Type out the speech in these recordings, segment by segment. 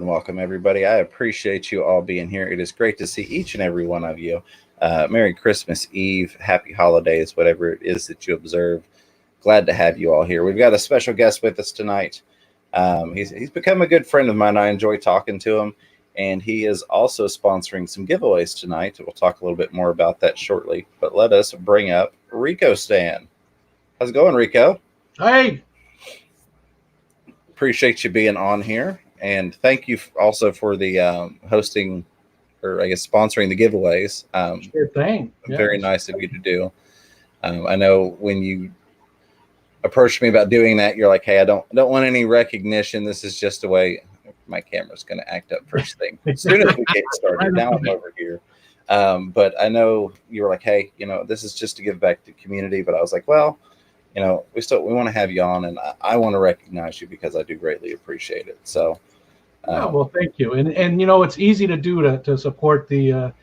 welcome, everybody. I appreciate you all being here. It is great to see each and every one of you. Merry Christmas Eve, Happy Holidays, whatever it is that you observe. Glad to have you all here. We've got a special guest with us tonight. He's become a good friend of mine. I enjoy talking to him, and he is also sponsoring some giveaways tonight. We'll talk a little bit more about that shortly, but let us bring up Rico Stan. How's it going, Rico? Hey. Appreciate you being on here, and thank you also for the hosting, or I guess sponsoring the giveaways. Sure thing. Yeah. Very nice of you to do. I know when you approached me about doing that, you're like, "Hey, I don't want any recognition. This is just a way." My camera's going to act up first thing as soon as we get started. Now I'm over here, but I know you were like, "Hey, this is just to give back to the community." But I was like, "Well, we want to have you on, and I want to recognize you because I do greatly appreciate it." So, well, thank you. And it's easy to do to support the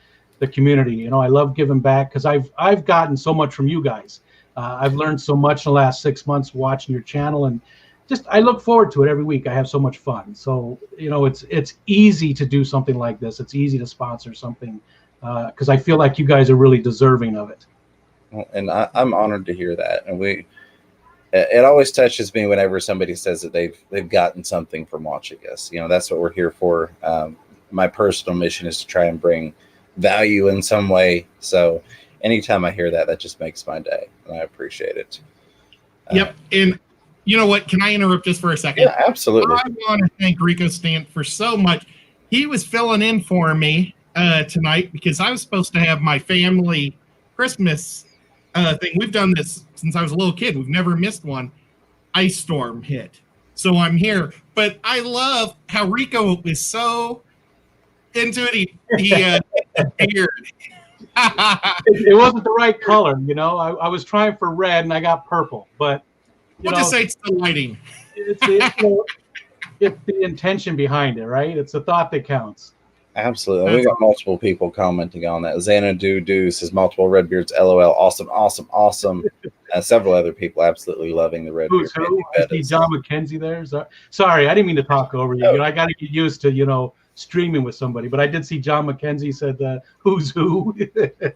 community. I love giving back because I've gotten so much from you guys. I've learned so much in the last 6 months watching your channel, and I look forward to it every week. I have so much fun. So, it's easy to do something like this. It's easy to sponsor something because I feel like you guys are really deserving of it. Well, and I'm honored to hear that. And it always touches me whenever somebody says that they've gotten something from watching us. That's what we're here for. My personal mission is to try and bring value in some way. So anytime I hear that, that just makes my day, and I appreciate it. Yep. And you know what? Can I interrupt just for a second? Yeah, absolutely. I want to thank Rico Stan for so much. He was filling in for me tonight because I was supposed to have my family Christmas thing. We've done this since I was a little kid. We've never missed one. Ice storm hit, so I'm here. But I love how Rico is so into it. He appeared. It wasn't the right color, I was trying for red and I got purple, but we'll just say it's the lighting. It's the intention behind it, right? It's the thought that counts. Absolutely. We got multiple people commenting on that. Xanadu says multiple Redbeards, LOL. Awesome. Several other people absolutely loving the Redbeard. I see John McKenzie there. Sorry, I didn't mean to talk over you. I got to get used to, streaming with somebody. But I did see John McKenzie said who's who.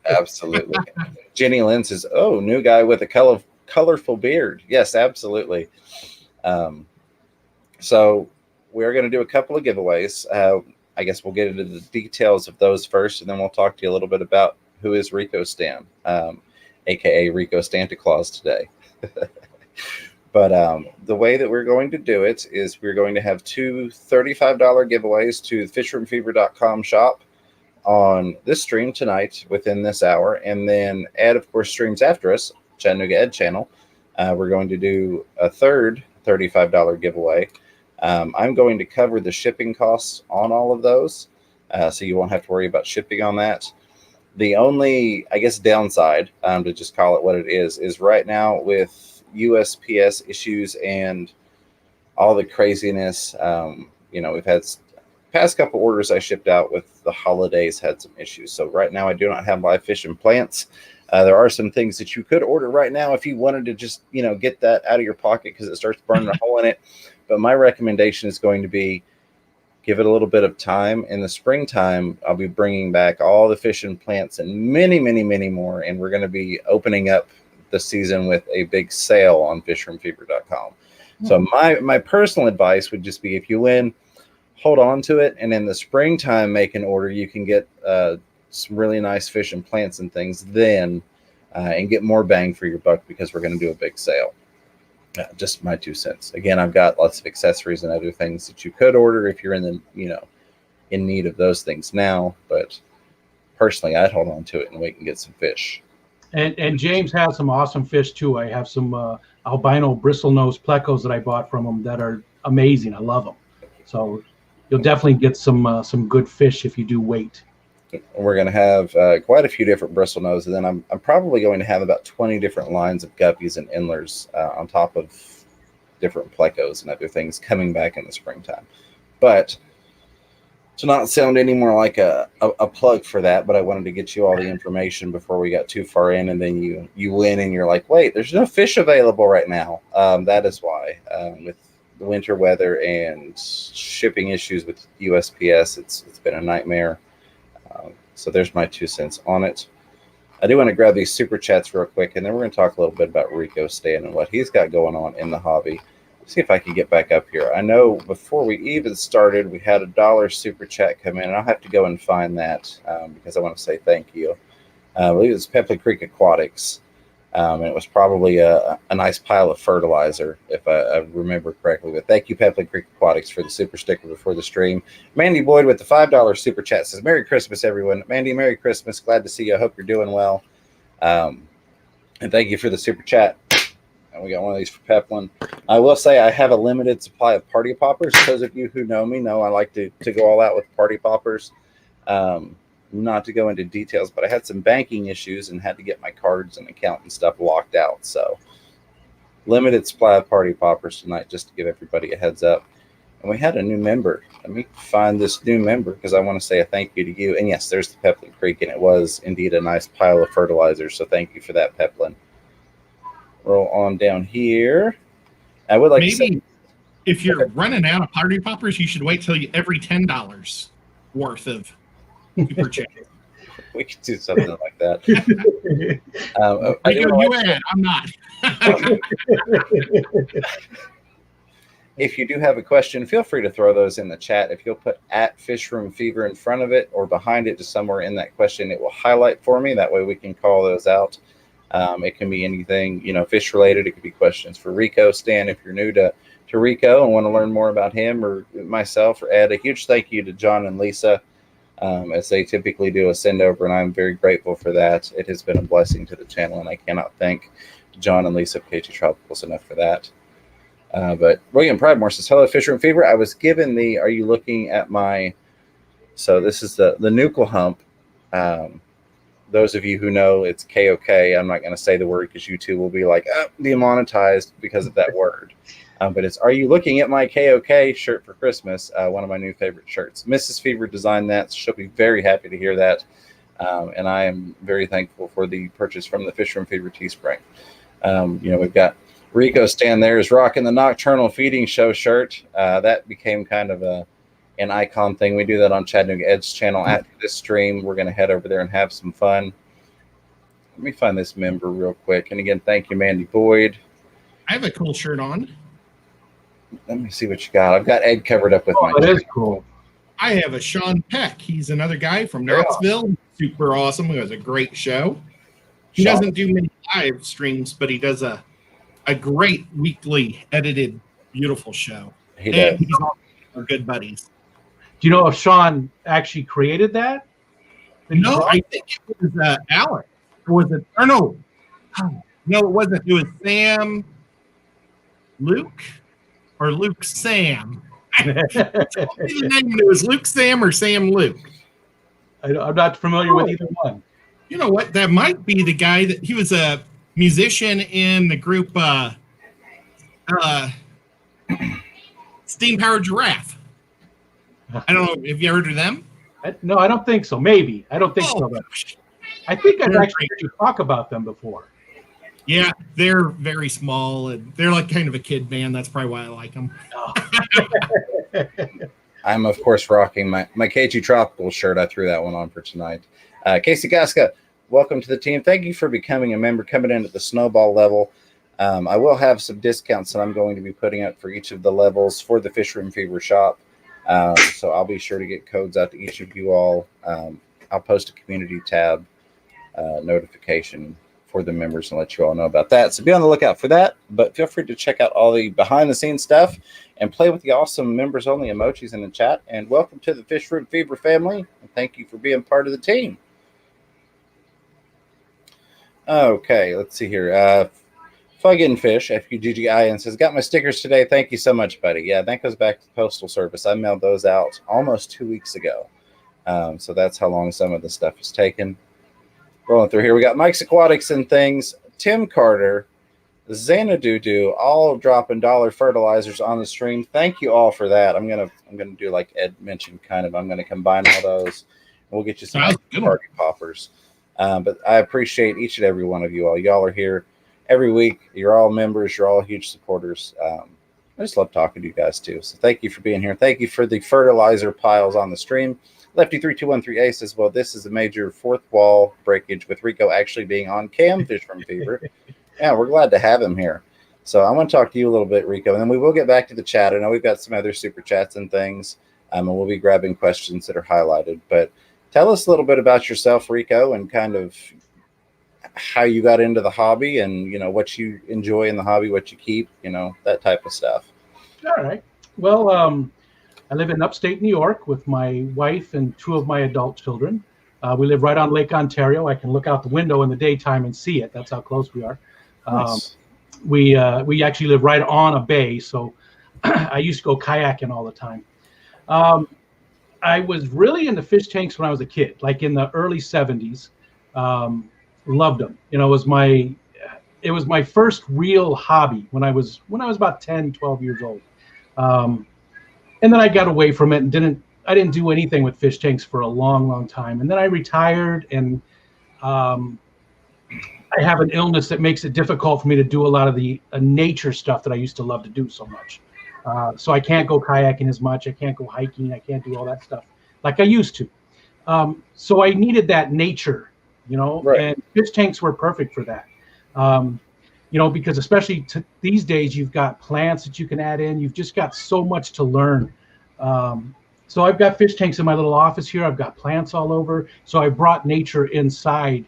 Absolutely. Jenny Lynn says, "Oh, new guy with a colorful beard." Yes, absolutely. So we're going to do a couple of giveaways. I guess we'll get into the details of those first, and then we'll talk to you a little bit about who is Rico Stan, aka Rico Santa Claus today. But the way that we're going to do it is we're going to have two $35 giveaways to the fishroomfever.com shop on this stream tonight within this hour. And then Ed, of course, streams after us, Chattanooga Ed channel. We're going to do a third $35 giveaway. I'm going to cover the shipping costs on all of those, so you won't have to worry about shipping on that. The only, I guess, downside, to just call it what it is right now with USPS issues and all the craziness, we've had past couple orders I shipped out with the holidays had some issues. So right now I do not have live fish and plants. There are some things that you could order right now if you wanted to just, get that out of your pocket because it starts burning a hole in it. But my recommendation is going to be give it a little bit of time. In the springtime, I'll be bringing back all the fish and plants and many, many, many more. And we're going to be opening up the season with a big sale on fishroomfever.com. So my personal advice would just be if you win, hold on to it. And in the springtime, make an order. You can get some really nice fish and plants and things then and get more bang for your buck because we're going to do a big sale. Just my 2 cents. Again, I've got lots of accessories and other things that you could order if you're in the, in need of those things now. But personally, I'd hold on to it and wait and get some fish. And James has some awesome fish too. I have some albino bristlenose plecos that I bought from him that are amazing. I love them. So you'll definitely get some good fish if you do wait. We're going to have quite a few different bristlenose, and then I'm probably going to have about 20 different lines of guppies and endlers on top of different plecos and other things coming back in the springtime. But to not sound any more like a plug for that, but I wanted to get you all the information before we got too far in, and then you win and you're like, wait, there's no fish available right now. That is why with the winter weather and shipping issues with USPS, it's been a nightmare. So there's my 2 cents on it. I do want to grab these super chats real quick, and then we're going to talk a little bit about Rico Stan and what he's got going on in the hobby. See if I can get back up here. I know before we even started, we had $1 super chat come in, and I'll have to go and find that because I want to say thank you. I believe it's Pepper Creek Aquatics, and it was probably a nice pile of fertilizer, if I remember correctly. But thank you, Pepper Creek Aquatics, for the super sticker before the stream. Mandy Boyd with the $5 super chat says, Merry Christmas, everyone. Mandy, Merry Christmas. Glad to see you. I hope you're doing well. And thank you for the super chat. And we got one of these for Peplin. I will say I have a limited supply of party poppers. Those of you who know me know I like to go all out with party poppers. Not to go into details, but I had some banking issues and had to get my cards and account and stuff locked out. So limited supply of party poppers tonight, just to give everybody a heads up. And we had a new member. Let me find this new member because I want to say a thank you to you. And yes, there's the Peplin Creek, and it was indeed a nice pile of fertilizer. So thank you for that, Peplin. Roll on down here. I would like to say, if you're running out of party poppers, you should wait till every $10 worth of super chat. We could do something like that. I'm not. If you do have a question, feel free to throw those in the chat. If you'll put @FishroomFever in front of it or behind it, just somewhere in that question, it will highlight for me. That way we can call those out. It can be anything, fish related. It could be questions for Rico Stan if you're new to Rico and want to learn more about him or myself or Ed. A huge thank you to John and Lisa, as they typically do a send over, and I'm very grateful for that. It has been a blessing to the channel, and I cannot thank John and Lisa of KT Tropicals enough for that. But William Pridemore says, hello, Fisher and Fever. I was given are you looking at my, so this is the nuchal hump. Those of you who know, it's KOK. I'm not going to say the word because YouTube will be like, demonetized because of that word. But it's, are you looking at my KOK shirt for Christmas? One of my new favorite shirts. Mrs. Fever designed that. So she'll be very happy to hear that. And I am very thankful for the purchase from the Fisher & Fever Teespring. We've got Rico Stan there is rocking the Nocturnal Feeding Show shirt. That became kind of an icon thing. We do that on Chattanooga Ed's channel. After this stream, we're going to head over there and have some fun. Let me find this member real quick. And again, thank you, Mandy Boyd. I have a cool shirt on. Let me see what you got. I've got Ed covered up with my. That is cool. I have a Sean Peck. He's another guy from Knoxville. Super awesome. He has a great show. He doesn't do many live streams, but he does a great weekly edited, beautiful show. He does. He's all our good buddies. Do you know if Sean actually created that? No, I think it was Alex. Or was it? Or no. No, it wasn't. It was Sam Luke or Luke Sam. The name, it was Luke Sam or Sam Luke. I'm not familiar with either one. You know what? That might be the guy that he was a musician in the group Steam Powered Giraffe. I don't know. Have you ever heard of them? No, I don't think so. Maybe. I don't think so. But I think I've actually heard you talk about them before. Yeah, they're very small, and they're like kind of a kid band. That's probably why I like them. Oh. I'm, of course, rocking my KT Tropical shirt. I threw that one on for tonight. Casey Gasca, welcome to the team. Thank you for becoming a member, coming in at the snowball level. I will have some discounts that I'm going to be putting up for each of the levels for the Fisher and Fever shop. So I'll be sure to get codes out to each of you all. I'll post a community tab notification for the members and let you all know about that. So be on the lookout for that, but feel free to check out all the behind the scenes stuff and play with the awesome members only emojis in the chat. And welcome to the Fish Fruit Fever family. And thank you for being part of the team. Okay, let's see here. Fuggin Fish, FUGGIN, says, got my stickers today. Thank you so much, buddy. Yeah, that goes back to the Postal Service. I mailed those out almost 2 weeks ago. So that's how long some of the stuff is taken. Rolling through here, we got Mike's Aquatics and Things, Tim Carter, Xanadu, all dropping dollar fertilizers on the stream. Thank you all for that. I'm gonna do like Ed mentioned, kind of. I'm gonna combine all those, and we'll get you some party poppers. But I appreciate each and every one of you all. Y'all are here every week. You're all members. You're all huge supporters. I just love talking to you guys too. So thank you for being here. Thank you for the fertilizer piles on the stream. Lefty3213A says, well, this is a major fourth wall breakage with Rico actually being on cam Fish from Fever. Yeah, we're glad to have him here. So I want to talk to you a little bit, Rico, and then we will get back to the chat. I know we've got some other super chats and things, and we'll be grabbing questions that are highlighted. But tell us a little bit about yourself, Rico, and kind of how you got into the hobby and, you know, what you enjoy in the hobby, what you keep, you know, that type of stuff. All right. Well, I live in upstate New York with my wife and two of my adult children. We live right on Lake Ontario. I can look out the window in the daytime and see it. That's how close we are. Nice. We actually live right on a bay, so I used to go kayaking all the time. I was really into fish tanks when I was a kid, like in the early 70s. Loved them. You know, it was my first real hobby when I was about 10, 12 years old. And then I got away from it and I didn't do anything with fish tanks for a long, long time. And then I retired, and I have an illness that makes it difficult for me to do a lot of the nature stuff that I used to love to do so much. So I can't go kayaking as much. I can't go hiking. I can't do all that stuff like I used to. So I needed that nature, you know, right. And fish tanks were perfect for that. You know, because especially these days, you've got plants that you can add in. You've just got so much to learn. So I've got fish tanks in my little office here. I've got plants all over. So I brought nature inside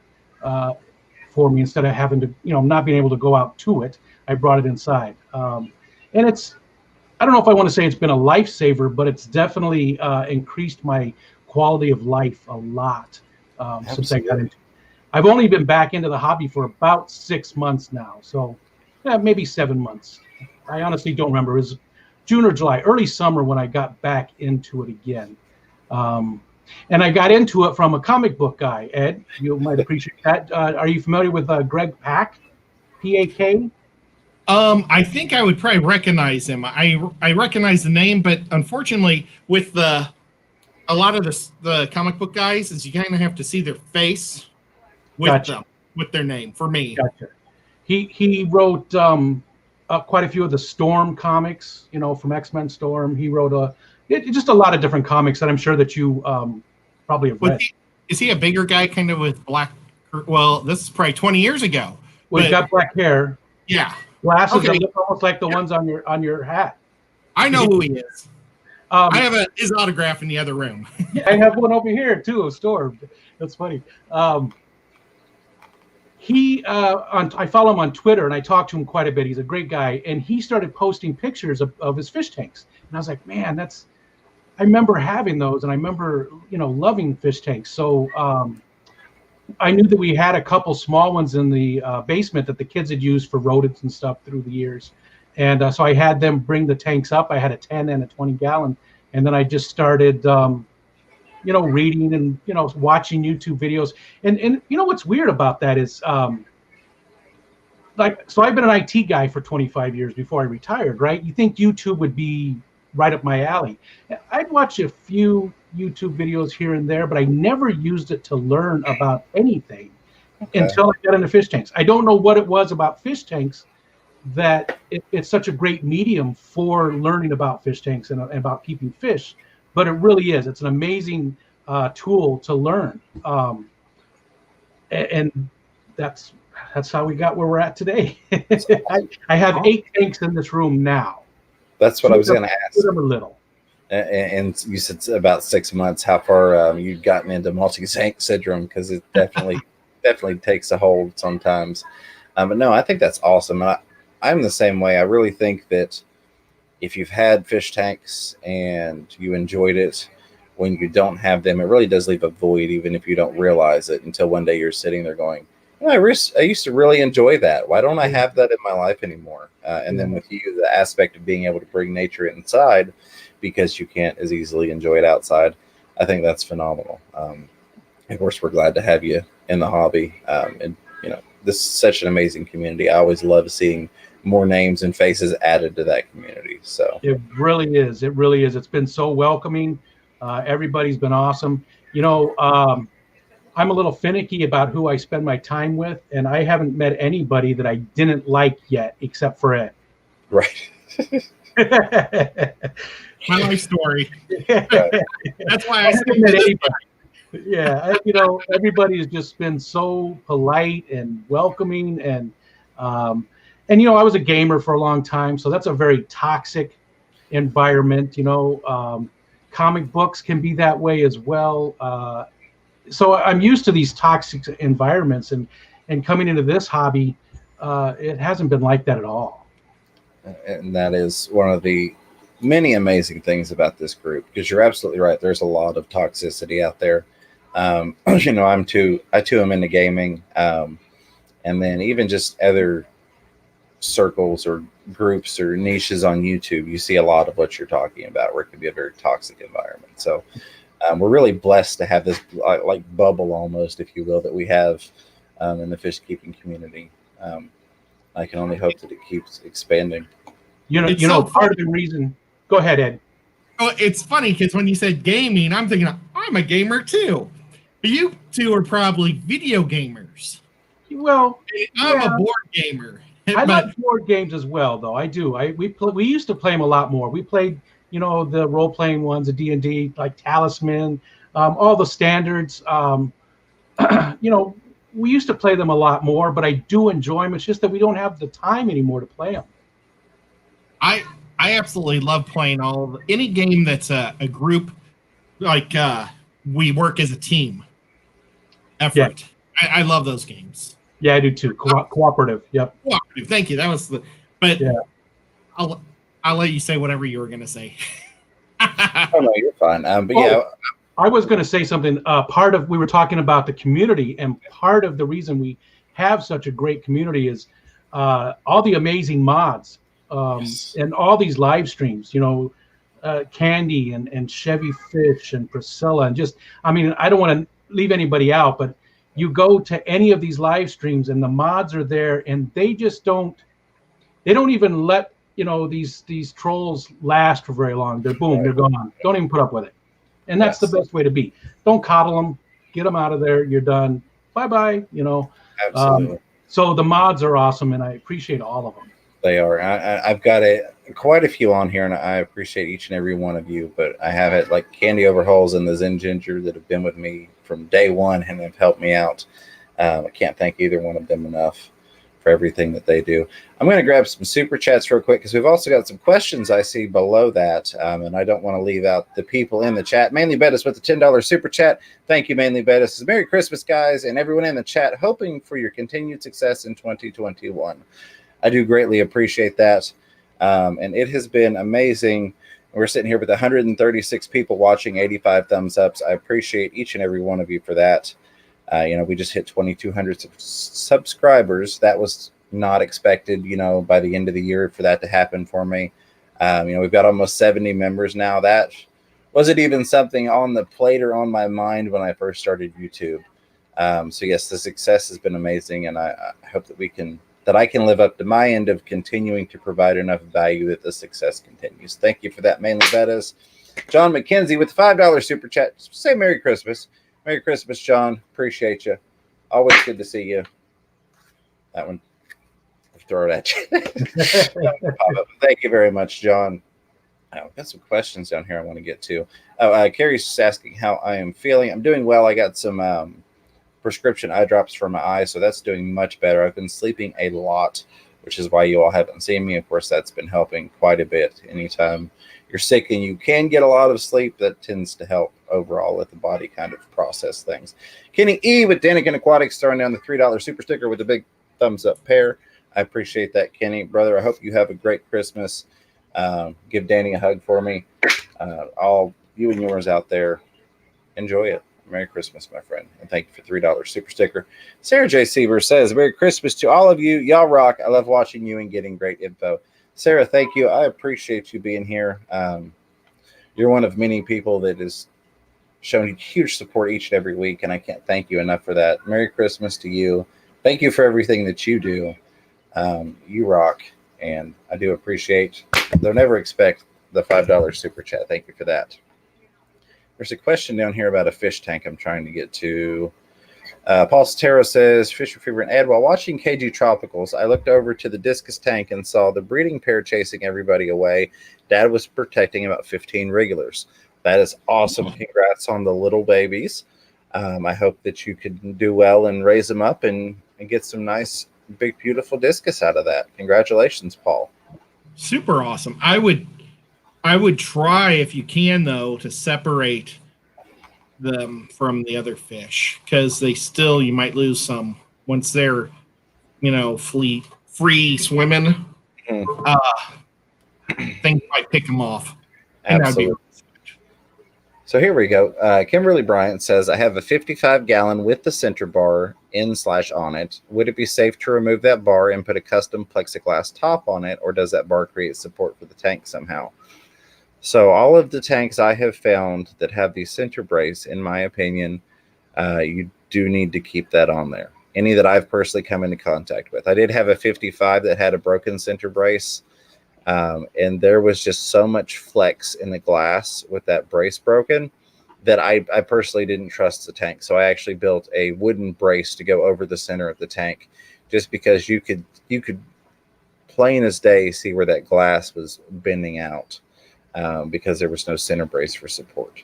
for me instead of having to, you know, not being able to go out to it. I brought it inside. And I don't know if I want to say it's been a lifesaver, but it's definitely increased my quality of life a lot since I got into it. I've only been back into the hobby for about 6 months now. So maybe 7 months. I honestly don't remember. It was June or July, early summer when I got back into it again. And I got into it from a comic book guy, Ed. You might appreciate that. Are you familiar with Greg Pak? P-A-K? I think I would probably recognize him. I recognize the name, but unfortunately, with a lot of the comic book guys, is you kind of have to see their face with them, with their name. For me, gotcha. He wrote quite a few of the Storm comics, you know, from X-Men Storm. He wrote just a lot of different comics that I'm sure that you probably have read. Is he a bigger guy, kind of with black? Well, this is probably 20 years ago. Well, he's got black hair. Yeah. Glasses that look almost like the ones on your hat. I know who he is. I have his autograph in the other room. I have one over here too, a store. That's funny. I follow him on Twitter and I talk to him quite a bit. He's a great guy, and he started posting pictures of his fish tanks. And I was like, man, I remember having those, and I remember, you know, loving fish tanks. So I knew that we had a couple small ones in the basement that the kids had used for rodents and stuff through the years. And so I had them bring the tanks up. I had a 10 and a 20 gallon. And then I just started, you know, reading and, you know, watching YouTube videos. And you know, what's weird about that is, so I've been an IT guy for 25 years before I retired, right? You think YouTube would be right up my alley. I'd watch a few YouTube videos here and there, but I never used it to learn about anything until I got into fish tanks. I don't know what it was about fish tanks that it's such a great medium for learning about fish tanks and about keeping fish, but it really is. It's an amazing tool to learn. And that's how we got where we're at today. I have 8 tanks in this room now. That's what I was going to ask. Them a little. And you said about 6 months. How far you've gotten into multi-tank syndrome? Because it definitely takes a hold sometimes. But no, I think that's awesome. And I'm the same way. I really think that if you've had fish tanks and you enjoyed it, when you don't have them, it really does leave a void, even if you don't realize it until one day you're sitting there going, I used to really enjoy that. Why don't I have that in my life anymore? And then with you, the aspect of being able to bring nature inside because you can't as easily enjoy it outside, I think that's phenomenal. Of course, we're glad to have you in the hobby. And, you know, this is such an amazing community. I always love seeing more names and faces added to that community. So it really is. It really is. It's been so welcoming. Everybody's been awesome. You know, I'm a little finicky about who I spend my time with, and I haven't met anybody that I didn't like yet, except for Ed. Right. My life story. That's why I haven't skipped met this. anybody. Yeah, everybody has just been so polite and welcoming, and I was a gamer for a long time, so that's a very toxic environment. Comic books can be that way as well. So I'm used to these toxic environments, and coming into this hobby, it hasn't been like that at all. And that is one of the many amazing things about this group, because you're absolutely right. There's a lot of toxicity out there. I too am into gaming, and then even just other circles or groups or niches on YouTube, you see a lot of what you're talking about, where it can be a very toxic environment. So we're really blessed to have this like bubble, almost, if you will, that we have in the fish keeping community. I can only hope that it keeps expanding. Part of the reason. Go ahead, Ed. Oh, it's funny because when you said gaming, I'm thinking I'm a gamer too. But you two are probably video gamers. Well, I'm a board gamer. I love board games as well, though. I do. We used to play them a lot more. We played, the role playing ones, the D&D, like Talisman, all the standards. We used to play them a lot more, but I do enjoy them. It's just that we don't have the time anymore to play them. I absolutely love playing any game that's a group, like we work as a team effort. Yeah. I love those games. Yeah, I do too. Cooperative. Yep. Cooperative. Thank you. That was but yeah. I'll let you say whatever you were going to say. Oh no, you're fine. Yeah. I was going to say something. We were talking about the community, and part of the reason we have such a great community is all the amazing mods and all these live streams. Candy and Chevy Fish and Priscilla, and I don't want to leave anybody out, but you go to any of these live streams and the mods are there, and they don't even let these trolls last for very long. They're gone. Don't even put up with it. And that's the best way to be. Don't coddle them. Get them out of there. You're done. Bye-bye. Absolutely. So the mods are awesome, and I appreciate all of them. They are. I've got quite a few on here, and I appreciate each and every one of you. But I have it like Candy Overhauls and the Zen Ginger that have been with me from day one and have helped me out. I can't thank either one of them enough for everything that they do. I'm going to grab some super chats real quick, because we've also got some questions I see below that, and I don't want to leave out the people in the chat. Mainly Bettis with the $10 super chat. Thank you, Mainly Bettis. Merry Christmas, guys, and everyone in the chat, hoping for your continued success in 2021. I do greatly appreciate that, and it has been amazing. We're sitting here with 136 people watching, 85 thumbs ups. I appreciate each and every one of you for that. We just hit 2,200 subscribers. That was not expected, by the end of the year for that to happen for me. We've got almost 70 members now. That wasn't even something on the plate or on my mind when I first started YouTube. So yes, the success has been amazing, and I hope that I can live up to my end of continuing to provide enough value that the success continues. Thank you for that, Mainly Bettis. John McKenzie with the $5 super chat. Say Merry Christmas. Merry Christmas, John. Appreciate you. Always good to see you. That one, I'll throw it at you. Thank you very much, John. I've got some questions down here I want to get to. Carrie's just asking how I am feeling. I'm doing well. I got some prescription eye drops for my eyes, so that's doing much better. I've been sleeping a lot, which is why you all haven't seen me. Of course, that's been helping quite a bit. Anytime you're sick and you can get a lot of sleep, that tends to help overall let the body kind of process things. Kenny E with Danican Aquatics throwing down the $3 super sticker with a big thumbs up pair. I appreciate that, Kenny. Brother, I hope you have a great Christmas. Give Danny a hug for me. All you and yours out there, enjoy it. Merry Christmas, my friend. And thank you for $3 super sticker. Sarah J. Seaver says, Merry Christmas to all of you. Y'all rock. I love watching you and getting great info. Sarah, thank you. I appreciate you being here. You're one of many people that has shown huge support each and every week, and I can't thank you enough for that. Merry Christmas to you. Thank you for everything that you do. You rock, and I do appreciate. They'll never expect the $5 super chat. Thank you for that. There's a question down here about a fish tank I'm trying to get to. Paul Sotero says, Fisher Fever and Ed, while watching KG Tropicals, I looked over to the discus tank and saw the breeding pair chasing everybody away. Dad was protecting about 15 regulars. That is awesome. Congrats on the little babies. I hope that you can do well and raise them up and get some nice, big, beautiful discus out of that. Congratulations, Paul. Super awesome. I would try, if you can, though, to separate them from the other fish, because you might lose some once they're free swimming. Things might pick them off. Absolutely. So here we go. Kimberly Bryant says, I have a 55-gallon with the center bar in/on it. Would it be safe to remove that bar and put a custom plexiglass top on it, or does that bar create support for the tank somehow? So all of the tanks I have found that have the center brace, in my opinion, you do need to keep that on there. Any that I've personally come into contact with. I did have a 55 that had a broken center brace, and there was just so much flex in the glass with that brace broken that I personally didn't trust the tank. So I actually built a wooden brace to go over the center of the tank, just because you could plain as day see where that glass was bending out. Because there was no center brace for support.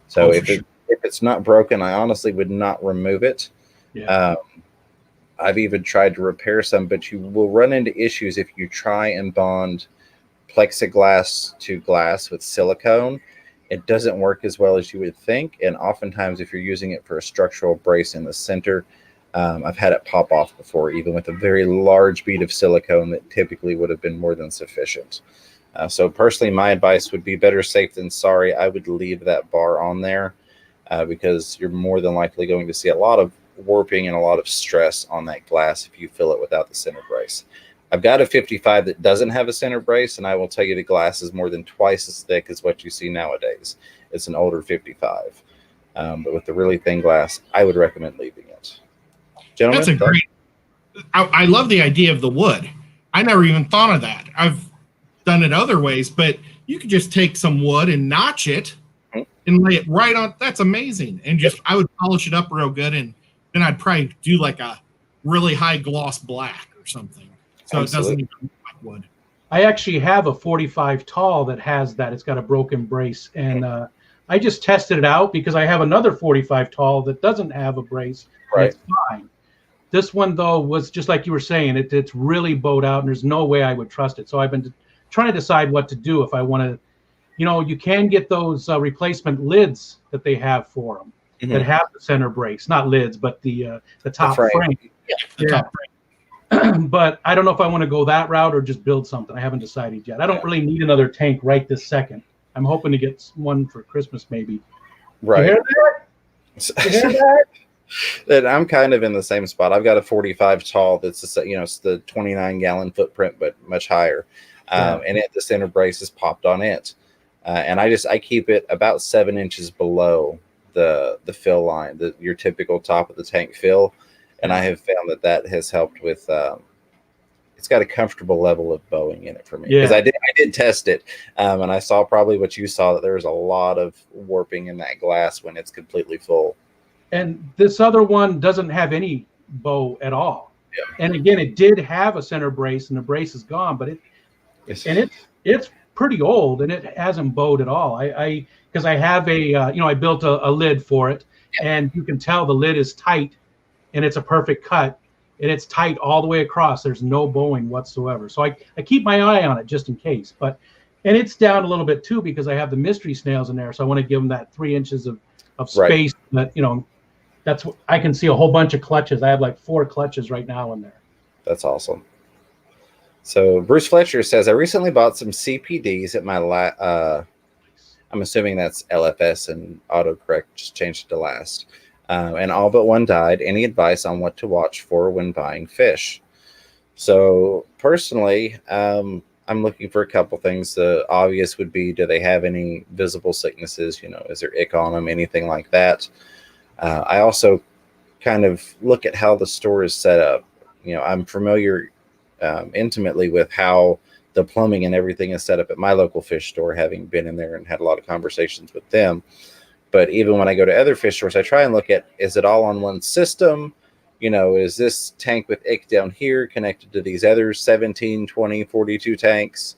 So if it's not broken, I honestly would not remove it. Yeah. I've even tried to repair some, but you will run into issues if you try and bond plexiglass to glass with silicone. It doesn't work as well as you would think. And oftentimes, if you're using it for a structural brace in the center, I've had it pop off before, even with a very large bead of silicone that typically would have been more than sufficient. So personally, my advice would be better safe than sorry. I would leave that bar on there because you're more than likely going to see a lot of warping and a lot of stress on that glass if you fill it without the center brace. I've got a 55 that doesn't have a center brace, and I will tell you the glass is more than twice as thick as what you see nowadays. It's an older 55. But with the really thin glass, I would recommend leaving it. Gentlemen, I love the idea of the wood. I never even thought of that. I've done it other ways, but you could just take some wood and notch it and lay it right on. That's amazing. And I would polish it up real good, and then I'd probably do like a really high gloss black or something, so It doesn't even look like wood. I actually have a 45 tall that has that. It's got a broken brace, and I just tested it out because I have another 45 tall that doesn't have a brace. Right. It's fine. This one, though, was just like you were saying. It's really bowed out, and there's no way I would trust it. So I've been trying to decide what to do if I want to. You can get those replacement lids that they have for them that have the center brace, not lids, but the top frame. Top frame. But I don't know if I want to go that route or just build something. I haven't decided yet. I don't really need another tank right this second. I'm hoping to get one for Christmas, maybe. Right. You hear that? You hear that? And I'm kind of in the same spot. I've got a 45 tall that's it's the 29-gallon footprint, but much higher. And the center brace is popped on it. And I keep it about 7 inches below the fill line, your typical top of the tank fill. And I have found that has helped with, it's got a comfortable level of bowing in it for me. Because I did test it. And I saw probably what you saw, that there's a lot of warping in that glass when it's completely full. And this other one doesn't have bow at all. Yeah. And again, it did have a center brace, and the brace is gone, but it's pretty old, and it hasn't bowed at all. Because I have I built a lid for it, and you can tell the lid is tight, and it's a perfect cut, and it's tight all the way across. There's no bowing whatsoever. So I keep my eye on it just in case. And it's down a little bit too, because I have the mystery snails in there, so I want to give them that 3 inches of space that that's what I can see a whole bunch of clutches. I have like 4 clutches right now in there. That's awesome. So Bruce Fletcher says, I recently bought some CPDs at my I'm assuming that's LFS, and autocorrect just changed it to last. And all but one died. Any advice on what to watch for when buying fish? So personally, I'm looking for a couple things. The obvious would be, do they have any visible sicknesses? Is there ick on them? Anything like that? I also kind of look at how the store is set up. I'm familiar intimately with how the plumbing and everything is set up at my local fish store, having been in there and had a lot of conversations with them. But even when I go to other fish stores, I try and look at, is it all on one system? Is this tank with ick down here connected to these other 17, 20, 42 tanks?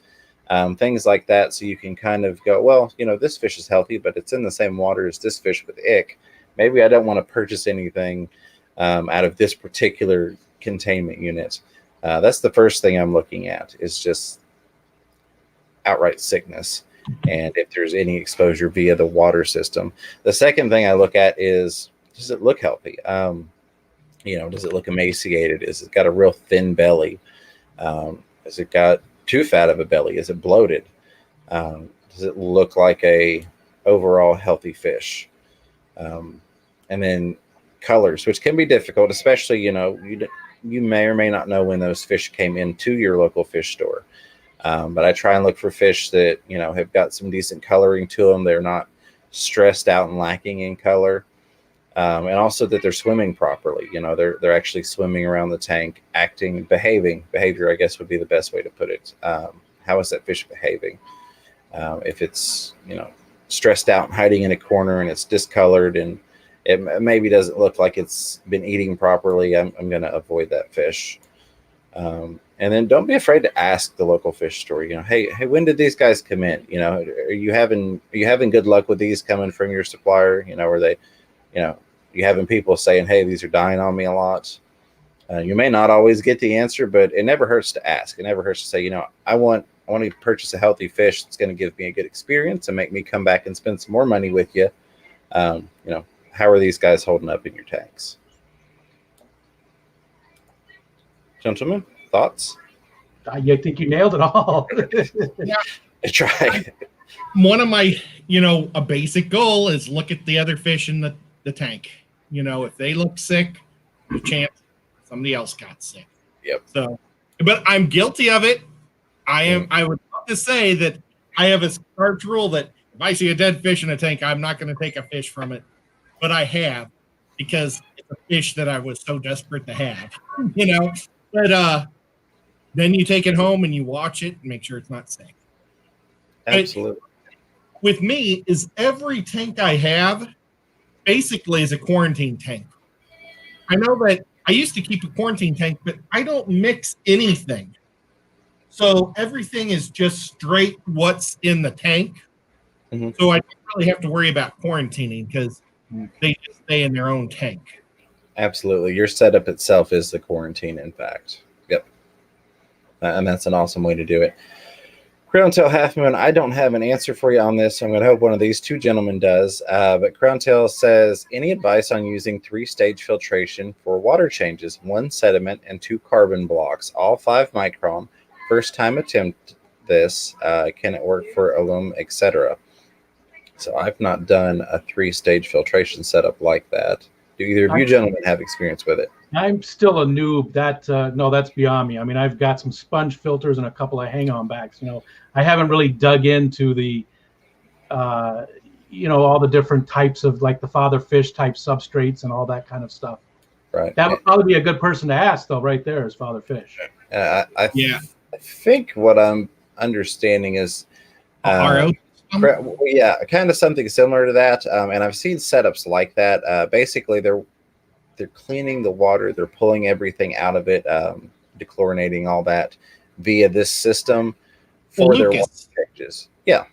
Things like that. So you can kind of go, well, this fish is healthy, but it's in the same water as this fish with ick. Maybe I don't want to purchase anything out of this particular containment unit. That's the first thing I'm looking at, is just outright sickness, and if there's any exposure via the water system. The second thing I look at is, does it look healthy? Does it look emaciated? Is it got a real thin belly? Has it got too fat of a belly? Is it bloated? Does it look like a overall healthy fish? And then colors, which can be difficult, especially, you may or may not know when those fish came into your local fish store. But I try and look for fish that, have got some decent coloring to them. They're not stressed out and lacking in color. And also that they're swimming properly. They're actually swimming around the tank, acting, behavior, I guess would be the best way to put it. How is that fish behaving? If it's, stressed out and hiding in a corner and it's discolored and it maybe doesn't look like it's been eating properly, I'm going to avoid that fish. And then don't be afraid to ask the local fish store, hey, when did these guys come in? Are you having good luck with these coming from your supplier? Are they, you having people saying, hey, these are dying on me a lot? You may not always get the answer, but it never hurts to ask. It never hurts to say, I want to purchase a healthy fish that's going to give me a good experience and make me come back and spend some more money with you. How are these guys holding up in your tanks? Gentlemen, thoughts? I think you nailed it all. Yeah. I tried. One of my, a basic goal is look at the other fish in the tank. If they look sick, the chance somebody else got sick. Yep. So, but I'm guilty of it. I would love to say that I have a starch rule that if I see a dead fish in a tank, I'm not going to take a fish from it. But I have, because it's a fish that I was so desperate to have, But then you take it home and you watch it and make sure it's not sick. Absolutely. But with me, is every tank I have basically is a quarantine tank. I know that I used to keep a quarantine tank, but I don't mix anything. So everything is just straight what's in the tank. Mm-hmm. So I don't really have to worry about quarantining because they just stay in their own tank. Absolutely. Your setup itself is the quarantine, in fact. Yep. And that's an awesome way to do it. Crowntail Half Moon, I don't have an answer for you on this. So I'm going to hope one of these two gentlemen does. But Crowntail says, any advice on using 3-stage filtration for water changes, 1 sediment and 2 carbon blocks, all 5 micron? First time attempt this. Can it work for alum, etc.? So I've not done a 3-stage filtration setup like that. Do either of you gentlemen have experience with it? I'm still a noob. No, that's beyond me. I mean, I've got some sponge filters and a couple of hang-on bags. I haven't really dug into the, all the different types of, like the father fish type substrates and all that kind of stuff. Right. That would probably be a good person to ask, though. Right there is father fish. I think what I'm understanding is, yeah, kind of something similar to that. And I've seen setups like that. Basically, they're cleaning the water, they're pulling everything out of it, dechlorinating all that via this system for their water changes. Yeah.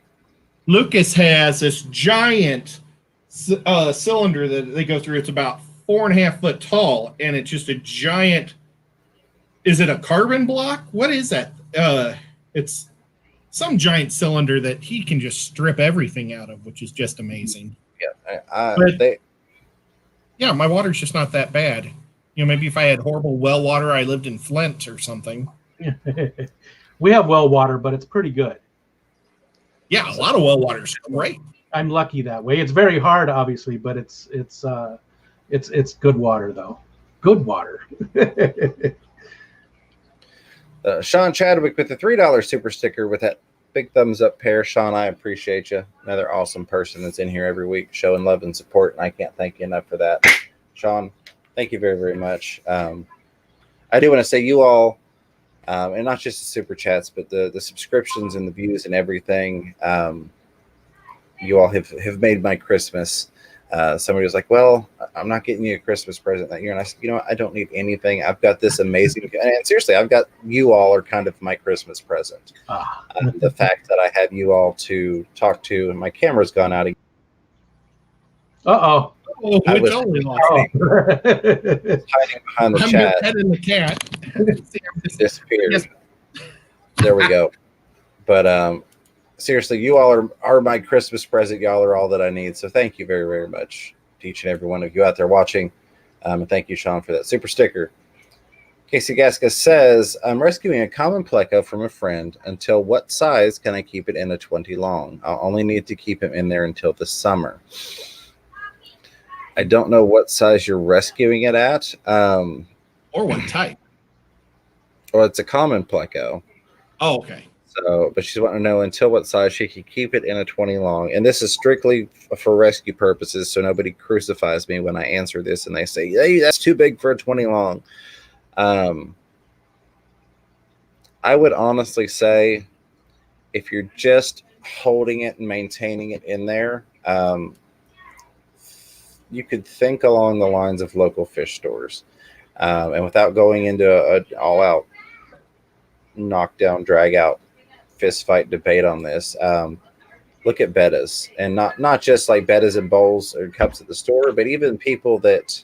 Lucas has this giant cylinder that they go through. It's about 4.5 foot tall, and it's just a giant. Is it a carbon block? What is that? It's some giant cylinder that he can just strip everything out of, which is just amazing. Yeah, yeah, my water's just not that bad. Maybe if I had horrible well water, I lived in Flint or something. We have well water, but it's pretty good. Yeah, a lot of well water is great. I'm lucky that way. It's very hard, obviously, but it's good water though. Good water. Sean Chadwick with the $3 super sticker with that big thumbs up pair. Sean, I appreciate you. Another awesome person that's in here every week showing love and support, and I can't thank you enough for that. Sean, thank you very, very much. I do want to say you all, and not just the super chats, but the subscriptions and the views and everything. you all have made my Christmas. Somebody was like, well, I'm not getting you a Christmas present that year. And I said, you know what? I don't need anything. I've got this amazing, and seriously, I've got you all are kind of my Christmas present. The fact that I have you all to talk to, and my camera's gone out again. Oh, I was totally hiding behind the chat. Petting the cat. Disappeared. Yes. There we go. But seriously, you all are my Christmas present. Y'all are all that I need. So thank you very, very much to each and every one of you out there watching. And thank you, Sean, for that super sticker. Casey Gasca says, I'm rescuing a common Pleco from a friend. Until what size can I keep it in a 20 long? I'll only need to keep him in there until the summer. I don't know what size you're rescuing it at. Or what type. Well, it's a common Pleco. Oh, okay. So, but she's wanting to know until what size she can keep it in a 20 long. And this is strictly for rescue purposes, so nobody crucifies me when I answer this and they say, hey, that's too big for a 20 long. I would honestly say if you're just holding it and maintaining it in there, you could think along the lines of local fish stores. And without going into an all-out knockdown, drag-out fist fight debate on this, look at bettas, and not just like bettas and bowls or cups at the store, but even people that,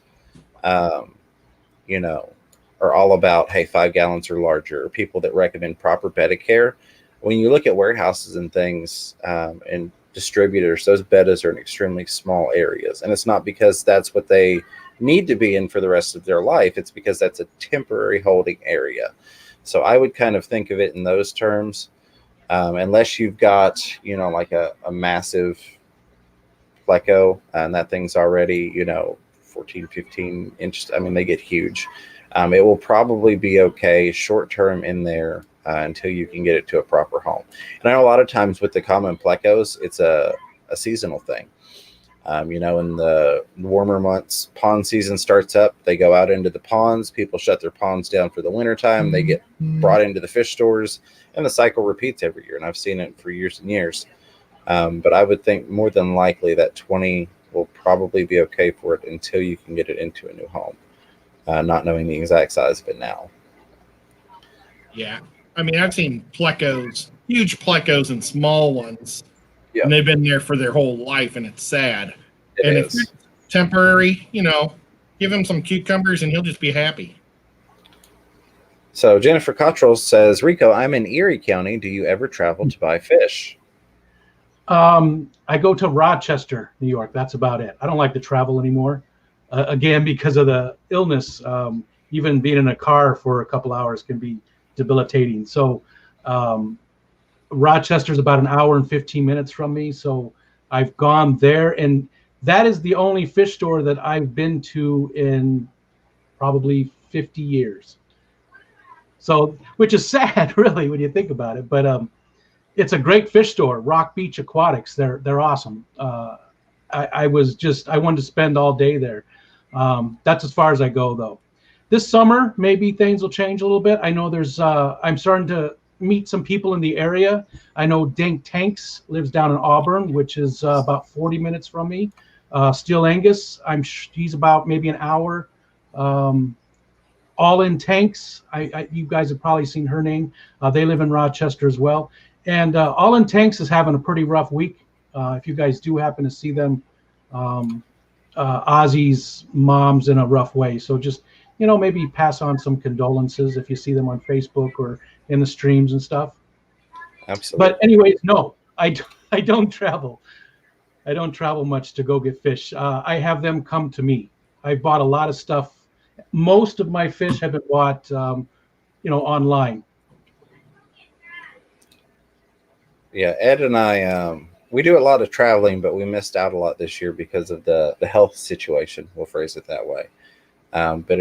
are all about, hey, 5 gallons or larger, or people that recommend proper betta care. When you look at warehouses and things and distributors, those bettas are in extremely small areas, and it's not because that's what they need to be in for the rest of their life. It's because that's a temporary holding area. So I would kind of think of it in those terms, unless you've got like a massive Pleco and that thing's already 14 15 inches. I mean, they get huge. It will probably be okay short term in there until you can get it to a proper home. And I know a lot of times with the common Plecos, it's a seasonal thing. In the warmer months, pond season starts up. They go out into the ponds. People shut their ponds down for the wintertime. They get brought into the fish stores, and the cycle repeats every year. And I've seen it for years and years. But I would think more than likely that 20 will probably be okay for it until you can get it into a new home, not knowing the exact size of it now. Yeah. I mean, I've seen Plecos, huge Plecos and small ones. Yeah. And they've been there for their whole life, and it's sad. It If is. it's temporary, give him some cucumbers and he'll just be happy. So Jennifer Cottrell says, Rico, I'm in Erie County. Do you ever travel to buy fish? I go to Rochester, New York. That's about it. I don't like to travel anymore. Again, because of the illness, even being in a car for a couple hours can be debilitating. So Rochester's about an hour and 15 minutes from me. So I've gone there, and that is the only fish store that I've been to in probably 50 years. So, which is sad, really, when you think about it. But it's a great fish store, Rock Beach Aquatics. They're awesome. I wanted to spend all day there. That's as far as I go, though. This summer, maybe things will change a little bit. I know I'm starting to meet some people in the area. I know Dink Tanks lives down in Auburn, which is about 40 minutes from me. Steel Angus, he's about maybe an hour. All in Tanks, you guys have probably seen her name. They live in Rochester as well. And All in Tanks is having a pretty rough week. If you guys do happen to see them, Ozzy's mom's in a rough way. So just, maybe pass on some condolences if you see them on Facebook or in the streams and stuff. Absolutely. But anyways, no, I don't travel. I don't travel much to go get fish. I have them come to me. I bought a lot of stuff. Most of my fish have been bought, online. Yeah, Ed and I, we do a lot of traveling, but we missed out a lot this year because of the health situation. We'll phrase it that way. But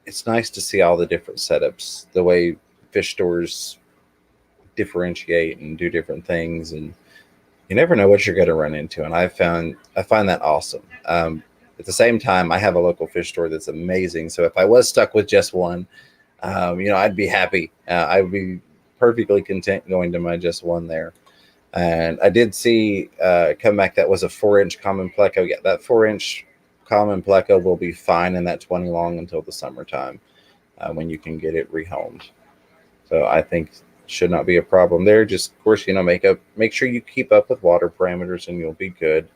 it's nice to see all the different setups, the way fish stores differentiate and do different things, and you never know what you're going to run into. And I find that awesome. At the same time, I have a local fish store that's amazing. So if I was stuck with just one, I'd be happy. I would be perfectly content going to my just one there. And I did see come back that was a 4-inch common Pleco. Yeah, that 4-inch common Pleco will be fine in that 20 long until the summertime when you can get it rehomed. So I think should not be a problem there. Just, of course, make sure you keep up with water parameters and you'll be good.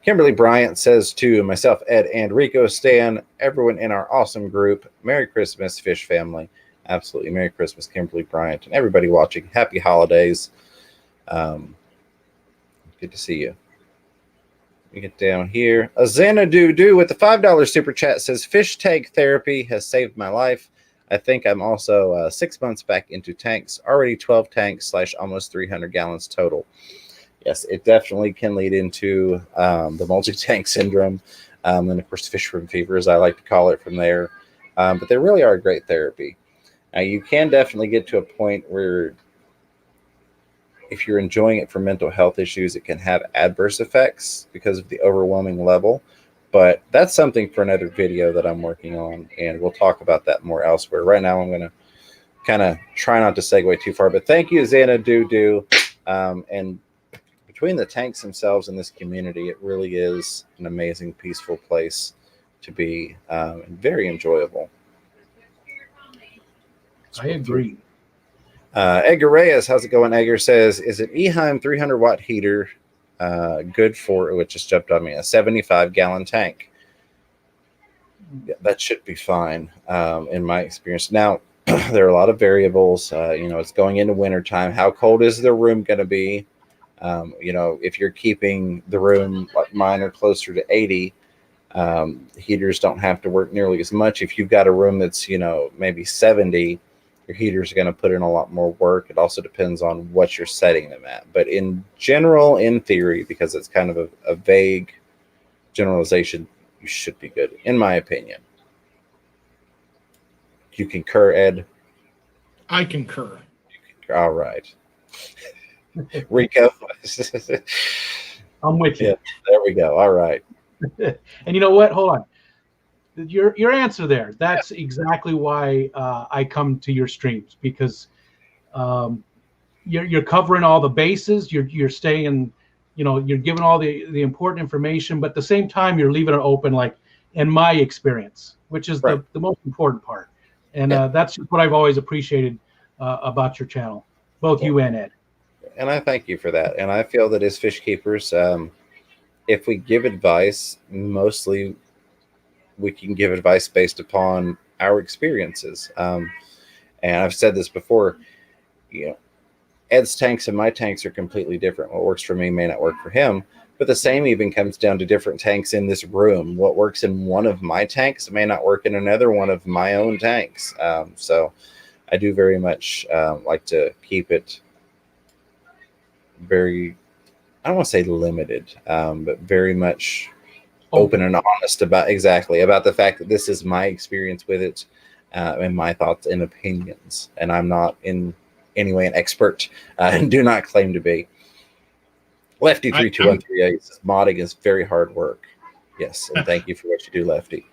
Kimberly Bryant says to myself, Ed, and Rico Stan, everyone in our awesome group, Merry Christmas, Fish family. Absolutely. Merry Christmas, Kimberly Bryant, and everybody watching. Happy holidays. Good to see you. We get down here. Azana Doo with the $5 super chat says, fish tank therapy has saved my life. I think I'm also 6 months back into tanks, already 12 tanks / almost 300 gallons total. Yes, it definitely can lead into the multi-tank syndrome. And of course, fish room fever, as I like to call it from there. But they really are a great therapy. Now, you can definitely get to a point where if you're enjoying it for mental health issues, it can have adverse effects because of the overwhelming level. But that's something for another video that I'm working on, and we'll talk about that more elsewhere. Right now, I'm going to kind of try not to segue too far. But thank you, Xana Doo. And between the tanks themselves and this community, it really is an amazing, peaceful place to be, and very enjoyable. I agree. Edgar Reyes, how's it going? Edgar says, is an Eheim 300-watt heater good for, it just jumped on me, a 75-gallon tank? Yeah, that should be fine in my experience. Now, there are a lot of variables. It's going into wintertime. How cold is the room going to be? If you're keeping the room like mine or closer to 80, heaters don't have to work nearly as much. If you've got a room that's, maybe 70, your heaters are going to put in a lot more work. It also depends on what you're setting them at. But in general, in theory, because it's kind of a vague generalization, you should be good, in my opinion. You concur, Ed? I concur. All right. Rico? I'm with you. Yeah, there we go. All right. And you know what? Hold on. Your answer there. That's exactly why I come to your streams, because you're covering all the bases. You're staying, you're giving all the important information, but at the same time you're leaving it open, like in my experience, which is right. the most important part. And that's what I've always appreciated about your channel, both you and Ed. And I thank you for that. And I feel that as fish keepers, if we give advice, mostly we can give advice based upon our experiences. And I've said this before, Ed's tanks and my tanks are completely different. What works for me may not work for him, but the same even comes down to different tanks in this room. What works in one of my tanks may not work in another one of my own tanks. So I do very much like to keep it very, I don't want to say limited, but very much open and honest about the fact that this is my experience with it and my thoughts and opinions. And I'm not in any way an expert and do not claim to be. Lefty 32138 says modding is very hard work. Yes, and thank you for what you do, Lefty.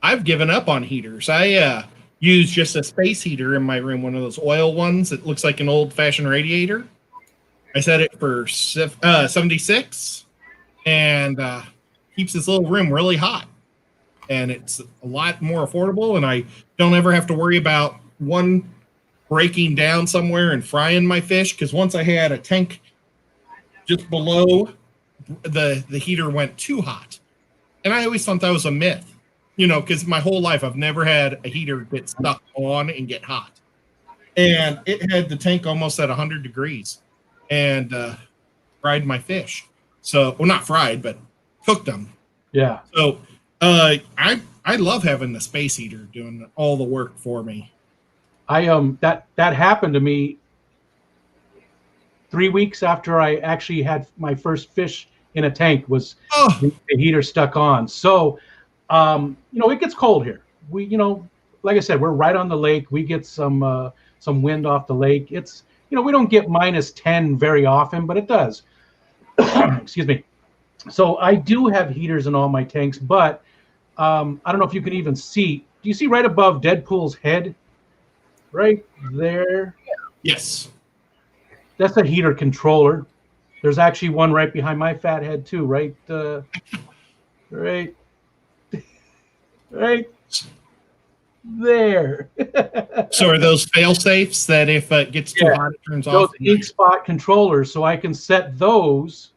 I've given up on heaters. I use just a space heater in my room, one of those oil ones that looks like an old-fashioned radiator. I set it for 76 and keeps this little room really hot. And it's a lot more affordable, and I don't ever have to worry about one breaking down somewhere and frying my fish, because once I had a tank just below, the heater went too hot. And I always thought that was a myth, because my whole life I've never had a heater get stuck on and get hot. And it had the tank almost at 100 degrees and fried my fish. So, well, not fried, but cooked them. Yeah. So I love having the space heater doing all the work for me. That happened to me 3 weeks after I actually had my first fish in a tank, was the heater stuck on. So it gets cold here. We, like I said, we're right on the lake. We get some wind off the lake. It's, we don't get -10 very often, but it does. Excuse me. So I do have heaters in all my tanks, but I don't know if you can even see. Do you see right above Deadpool's head? Right there? Yes. That's a heater controller. There's actually one right behind my fat head too, right right there. So are those fail safes that if it gets too hot, it turns Those off? ink spot controllers, so I can set those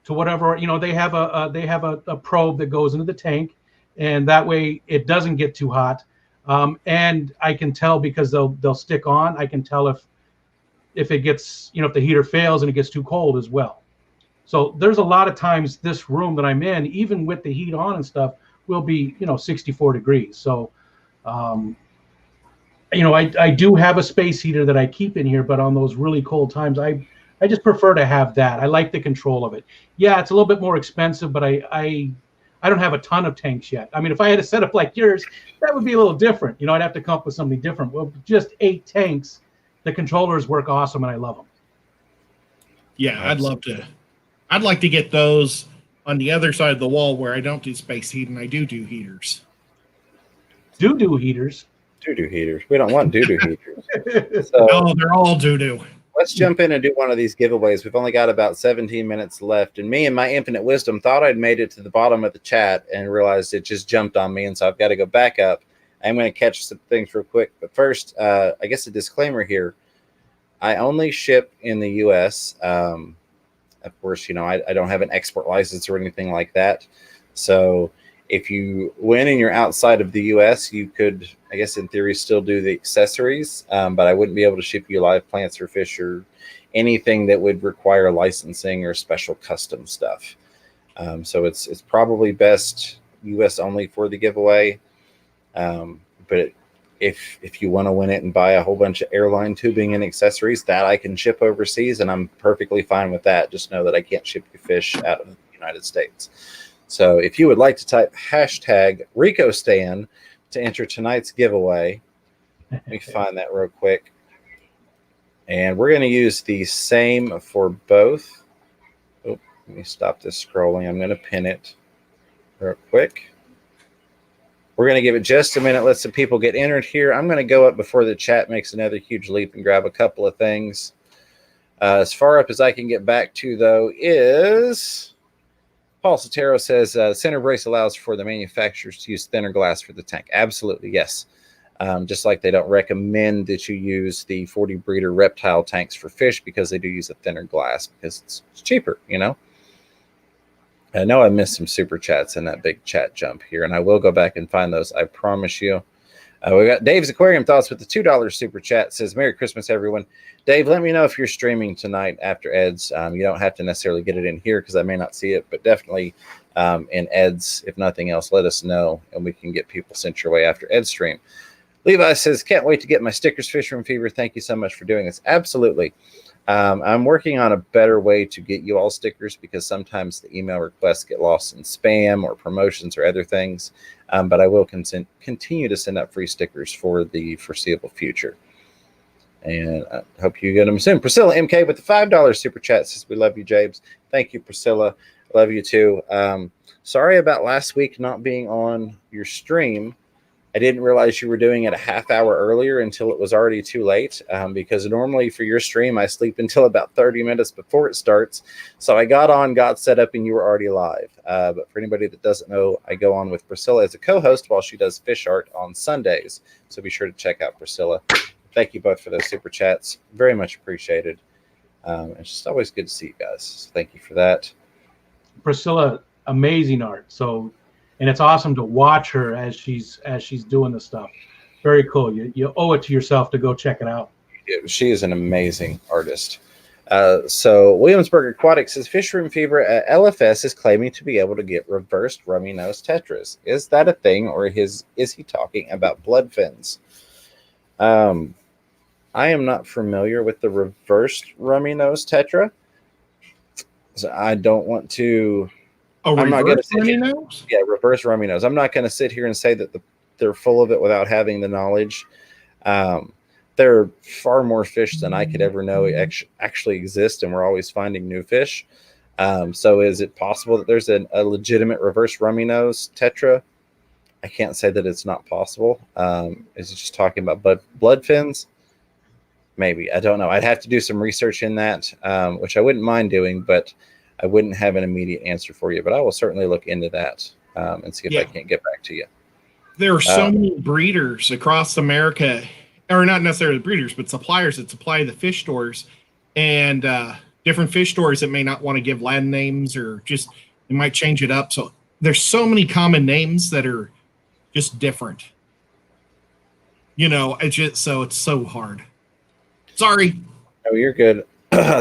to whatever, they have a probe that goes into the tank, and that way it doesn't get too hot. And I can tell, because they'll stick on, I can tell if it gets, if the heater fails and it gets too cold as well. So there's a lot of times this room that I'm in, even with the heat on and stuff, will be 64 degrees. So I do have a space heater that I keep in here, but on those really cold times, I just prefer to have that. I like the control of it. Yeah, it's a little bit more expensive, but I don't have a ton of tanks yet. I mean, if I had a setup like yours, that would be a little different. I'd have to come up with something different. Well, just 8 tanks, the controllers work awesome, and I love them. Yeah, I'd like to get those on the other side of the wall where I don't do space heat and I do heaters. Do heaters. Doo-doo heaters. We don't want doo-doo heaters. So Oh, they're all doo-doo. let's jump in and do one of these giveaways. We've only got about 17 minutes left, and me and my infinite wisdom thought I'd made it to the bottom of the chat and realized it just jumped on me, and so I've got to go back up. I'm going to catch some things real quick, but first, I guess a disclaimer here. I only ship in the U.S. Of course, I don't have an export license or anything like that. So if you win and you're outside of the U.S., you could, I guess in theory, still do the accessories, but I wouldn't be able to ship you live plants or fish or anything that would require licensing or special custom stuff. So it's probably best U.S. only for the giveaway. But if you want to win it and buy a whole bunch of airline tubing and accessories, that I can ship overseas, and I'm perfectly fine with that. Just know that I can't ship you fish out of the United States. So if you would like to type hashtag Rikostan to enter tonight's giveaway, let me find that real quick. And we're going to use the same for both. Oh, let me stop this scrolling. I'm going to pin it real quick. We're going to give it just a minute, let some people get entered here. I'm going to go up before the chat makes another huge leap and grab a couple of things. As far up as I can get back to, though, is Paul Sotero says center brace allows for the manufacturers to use thinner glass for the tank. Absolutely, yes. Just like they don't recommend that you use the 40 breeder reptile tanks for fish, because they do use a thinner glass because it's cheaper, I know I missed some super chats in that big chat jump here, and I will go back and find those, I promise you. We got Dave's Aquarium Thoughts with the $2 super chat. Says, Merry Christmas, everyone. Dave, let me know if you're streaming tonight after Ed's. You don't have to necessarily get it in here because I may not see it, but definitely in Ed's, if nothing else, let us know, and we can get people sent your way after Ed's stream. Levi says, can't wait to get my stickers, Fish Room Fever. Thank you so much for doing this. Absolutely. I'm working on a better way to get you all stickers, because sometimes the email requests get lost in spam or promotions or other things. But I will continue to send out free stickers for the foreseeable future. And I hope you get them soon. Priscilla MK with the $5 super chat says, we love you, James. Thank you, Priscilla. Love you too. Sorry about last week not being on your stream. I didn't realize you were doing it a half hour earlier until it was already too late, because normally for your stream, I sleep until about 30 minutes before it starts. So I got on, got set up, and you were already live. But for anybody that doesn't know, I go on with Priscilla as a co-host while she does fish art on Sundays. So be sure to check out Priscilla. Thank you both for those super chats. Very much appreciated. It's just always good to see you guys. So thank you for that. Priscilla, amazing art. So, and it's awesome to watch her as she's doing the stuff. Very cool. You owe it to yourself to go check it out. Yeah, she is an amazing artist. So Williamsburg Aquatics says, Fish Room Fever LFS is claiming to be able to get reversed rummy nose tetras. Is that a thing, or is he talking about blood fins? I am not familiar with the reversed rummy nose tetra. So I don't want to. I'm not going to sit here. Yeah, reverse rummy nose. I'm not going to sit here and say that they're full of it without having the knowledge. There are far more fish than I could ever know actually exist, and we're always finding new fish. So is it possible that there's a legitimate reverse rummy nose tetra? I can't say that it's not possible. Is it just talking about blood fins? Maybe. I don't know. I'd have to do some research in that, which I wouldn't mind doing, but I wouldn't have an immediate answer for you. But I will certainly look into that and see if I can't get back to you. There are so many breeders across America, or not necessarily breeders, but suppliers that supply the fish stores, and different fish stores that may not want to give land names, or just they might change it up. So there's so many common names that are just different. It's so hard. Sorry. Oh, you're good.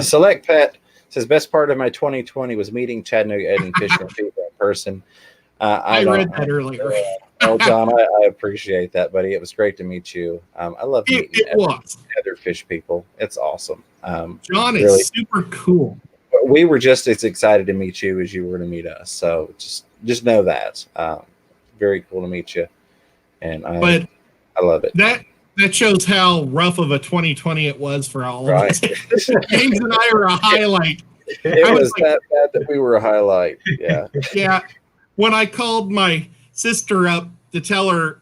Select Pet says best part of my 2020 was meeting Chattanooga Ed and fishing people in person. I read that earlier. Oh, John, I appreciate that, buddy. It was great to meet you. I love meeting other fish people. It's awesome. John is really super cool. We were just as excited to meet you as you were to meet us. So just know that. Very cool to meet you. And I love it. That shows how rough of a 2020 it was for all of us. James and I are a highlight. It was that bad that we were a highlight. Yeah. Yeah. When I called my sister up to tell her,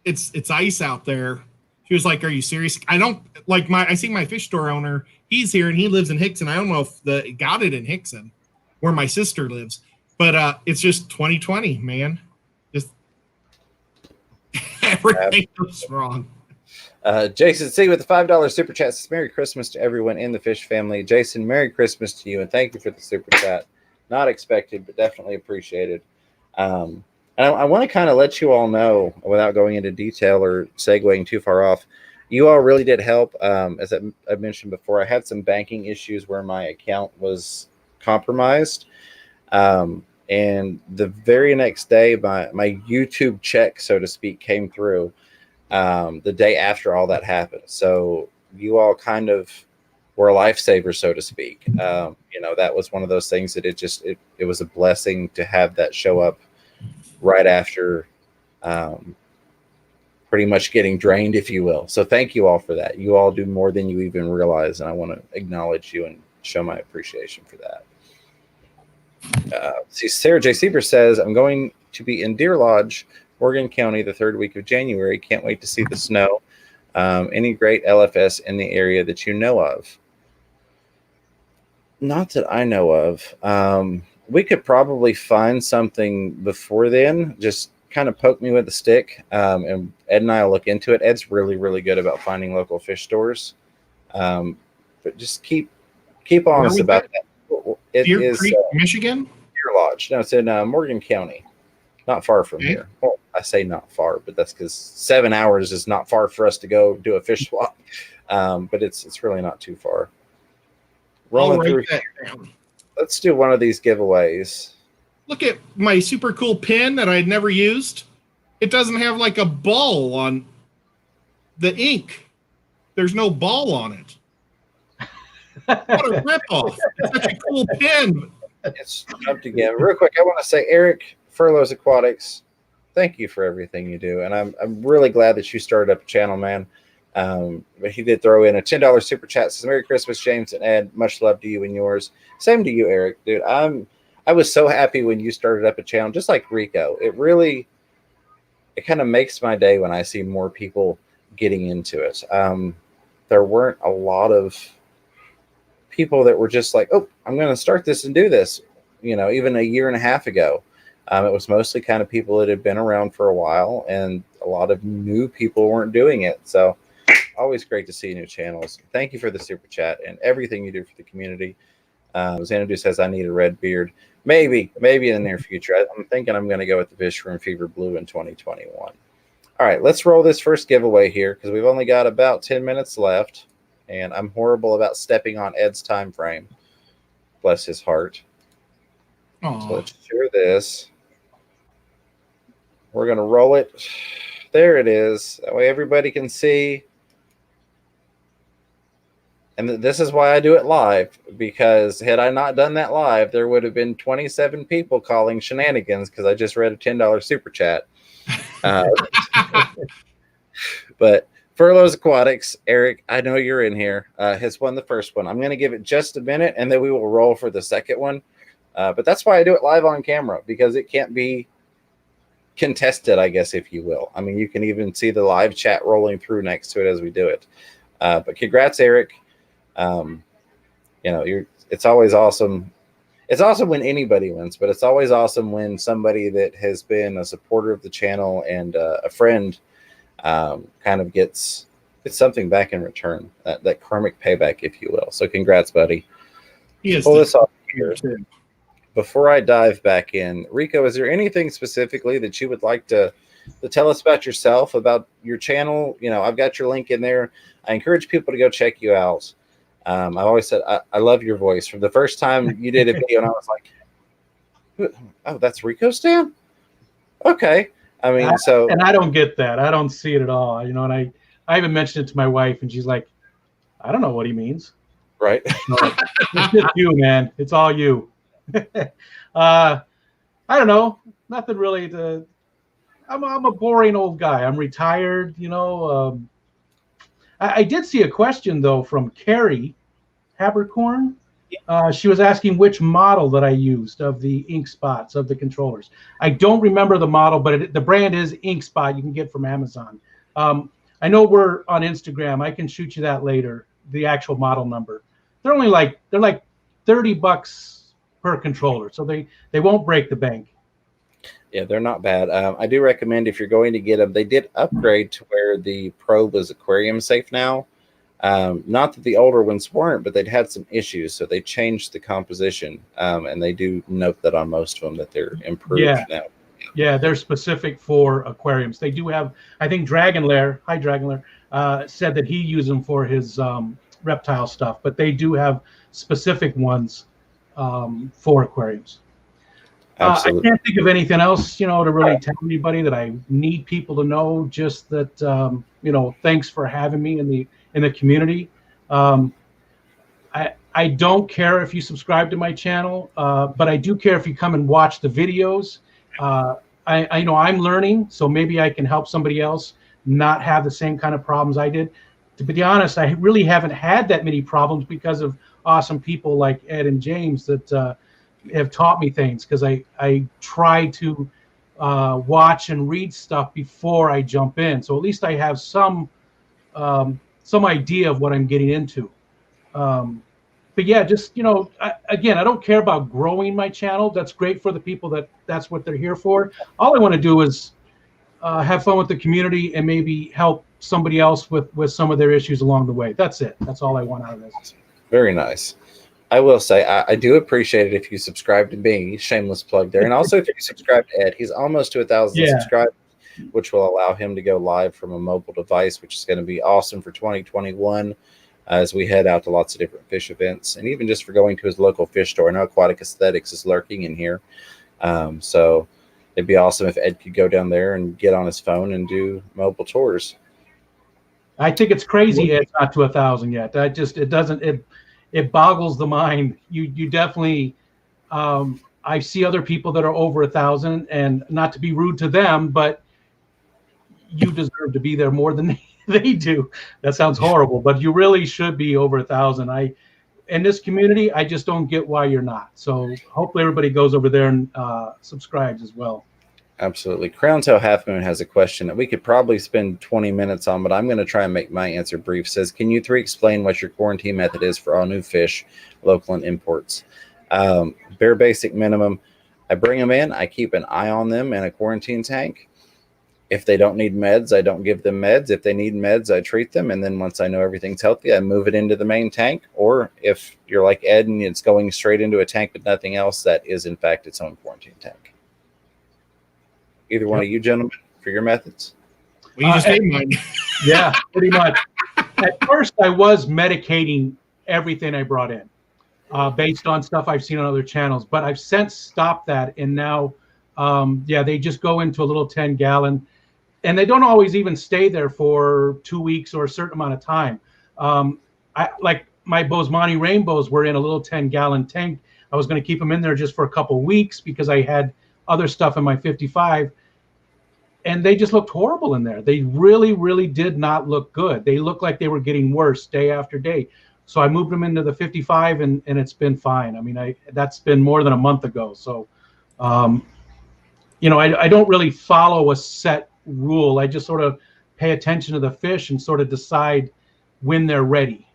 it's ice out there, she was like, "Are you serious?" I see my fish store owner. He's here and he lives in Hickson. I don't know if got it in Hickson, where my sister lives, but it's just 2020, man. Just everything goes wrong. Jason C with the $5 super chat says, "Merry Christmas to everyone in the fish family." Jason, Merry Christmas to you, and thank you for the super chat. Not expected, but definitely appreciated. And I want to kind of let you all know, without going into detail or segueing too far off, you all really did help. As I mentioned before, I had some banking issues where my account was compromised. And the very next day, my YouTube check, so to speak, came through the day after all that happened. So you all kind of were a lifesaver, so to speak. That was one of those things that it was a blessing to have that show up right after pretty much getting drained, if you will. So thank you all for that. You all do more than you even realize, and I want to acknowledge you and show my appreciation for that. See, Sarah J. Sieber says, "I'm going to be in Deer Lodge, Morgan County, the 3rd week of January. Can't wait to see the snow. Any great LFS in the area that you know of?" Not that I know of. We could probably find something before then. Just kind of poke me with a stick, and Ed and I will look into it. Ed's really, really good about finding local fish stores. But just keep honest about that. It Deer is Creek, Michigan? Deer Lodge. No, it's in Morgan County. Not far from here. Well, I say not far, but that's because 7 hours is not far for us to go do a fish swap. But it's really not too far. Rolling through here. Let's do one of these giveaways. Look at my super cool pin that I'd never used. It doesn't have like a ball on the ink. There's no ball on it. What a ripoff. It's such a cool pin. It's jumped again. Real quick, I want to say, Eric, Furloughs Aquatics, thank you for everything you do. And I'm really glad that you started up a channel, man. But he did throw in a $10 super chat. Says, "Merry Christmas, James and Ed. Much love to you and yours." Same to you, Eric. Dude, I was so happy when you started up a channel, just like Rico. It kind of makes my day when I see more people getting into it. There weren't a lot of people that were just like, "Oh, I'm going to start this and do this," even a year and a half ago. It was mostly kind of people that had been around for a while, and a lot of new people weren't doing it. So always great to see new channels. Thank you for the super chat and everything you do for the community. Xanadu says, "I need a red beard." Maybe in the near future. I'm thinking I'm going to go with the Fish Room Fever Blue in 2021. All right, let's roll this first giveaway here because we've only got about 10 minutes left, and I'm horrible about stepping on Ed's time frame. Bless his heart. Aww. So let's share this. We're going to roll it. There it is. That way everybody can see. And this is why I do it live, because had I not done that live, there would have been 27 people calling shenanigans because I just read a $10 super chat. But Furloughs Aquatics, Eric, I know you're in here, has won the first one. I'm going to give it just a minute, and then we will roll for the second one. But that's why I do it live on camera, because it can't be contested, I guess, if you will. I mean, you can even see the live chat rolling through next to it as we do it. But congrats, Eric. It's always awesome. It's awesome when anybody wins, but it's always awesome when somebody that has been a supporter of the channel and a friend kind of gets something back in return, that karmic payback, if you will. So congrats, buddy. Yes. Pull this off here. Before I dive back in, Rico, is there anything specifically that you would like to tell us about yourself, about your channel? I've got your link in there. I encourage people to go check you out. I've always said I love your voice. From the first time you did a video, and I was like, "Oh, that's Rico Stan." Okay, and I don't get that. I don't see it at all. And I even mentioned it to my wife, and she's like, "I don't know what he means." Right? It's just you, man. It's all you. I don't know. Nothing really to. I'm a boring old guy. I'm retired. I did see a question, though, from Carrie Habercorn. She was asking which model that I used of the ink spots of the controllers. I don't remember the model, but the brand is Ink Spot. You can get from Amazon. I know we're on Instagram. I can shoot you that later, the actual model number. They're like $30 per controller, so they won't break the bank. Yeah, they're not bad. I do recommend if you're going to get them, they did upgrade to where the probe is aquarium safe now. Not that the older ones weren't, but they'd had some issues, so they changed the composition. And they do note that on most of them that they're improved now. Yeah, they're specific for aquariums. They do have, I think Dragon Lair, said that he used them for his reptile stuff, but they do have specific ones for aquariums. I can't think of anything else, to really tell anybody that I need people to know. Just that, thanks for having me in the community. I don't care if you subscribe to my channel, but I do care if you come and watch the videos. I know I'm learning, so maybe I can help somebody else not have the same kind of problems I did. To be honest, I really haven't had that many problems because of awesome people like Ed and James that have taught me things, because I try to watch and read stuff before I jump in. So at least I have some idea of what I'm getting into. But yeah, just, again, I don't care about growing my channel. That's great for the people that's what they're here for. All I want to do is have fun with the community and maybe help somebody else with some of their issues along the way. That's it. That's all I want out of this. Very nice. I will say I do appreciate it if you subscribe to me. Shameless plug there. And also if you subscribe to Ed, he's almost to 1,000 subscribers, which will allow him to go live from a mobile device, which is going to be awesome for 2021 as we head out to lots of different fish events, and even just for going to his local fish store. I know Aquatic Aesthetics is lurking in here. So it'd be awesome if Ed could go down there and get on his phone and do mobile tours. I think it's crazy it's not to 1,000 yet. It boggles the mind. You definitely, I see other people that are over 1,000, and not to be rude to them, but you deserve to be there more than they do. That sounds horrible, but you really should be over 1,000. In this community, I just don't get why you're not. So hopefully everybody goes over there and subscribes as well. Absolutely. Crown Tail Half Moon has a question that we could probably spend 20 minutes on, but I'm going to try and make my answer brief. Says, can you three explain what your quarantine method is for all new fish, local and imports? Bare basic minimum. I bring them in. I keep an eye on them in a quarantine tank. If they don't need meds, I don't give them meds. If they need meds, I treat them. And then once I know everything's healthy, I move it into the main tank. Or if you're like Ed and it's going straight into a tank with nothing else, that is, in fact, its own quarantine tank. Either one of you gentlemen for your methods? Well, you just named mine. Yeah, pretty much. At first, I was medicating everything I brought in based on stuff I've seen on other channels. But I've since stopped that. And now, they just go into a little 10-gallon. And they don't always even stay there for 2 weeks or a certain amount of time. Like my Bosemani rainbows were in a little 10-gallon tank. I was going to keep them in there just for a couple of weeks because I had other stuff in my 55. And they just looked horrible in there. They really, really did not look good. They looked like they were getting worse day after day. So I moved them into the 55, and it's been fine. I mean, that's been more than a month ago. So, I don't really follow a set rule. I just sort of pay attention to the fish and sort of decide when they're ready.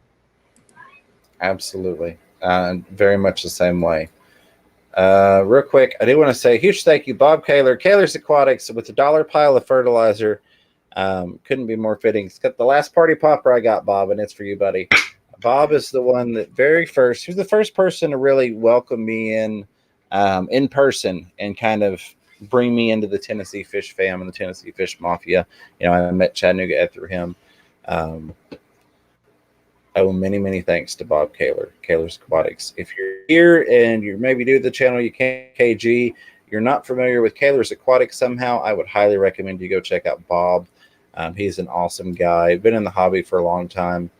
Absolutely. Very much the same way. Real quick, I do want to say a huge thank you, Bob Kaler, Kaler's Aquatics, with the $1 pile of fertilizer. Couldn't be more fitting. It's got the last party popper I got, Bob, and it's for you, buddy. Bob is the one that he was the first person to really welcome me in person and kind of bring me into the Tennessee Fish fam and the Tennessee Fish Mafia. I met Chattanooga Ed through him. I owe many thanks to Bob Kaler, Kaler's Aquatics. If you're here and you're maybe new to the channel, you can't KG, you're not familiar with Kaler's Aquatics somehow, I would highly recommend you go check out Bob. He's an awesome guy, been in the hobby for a long time,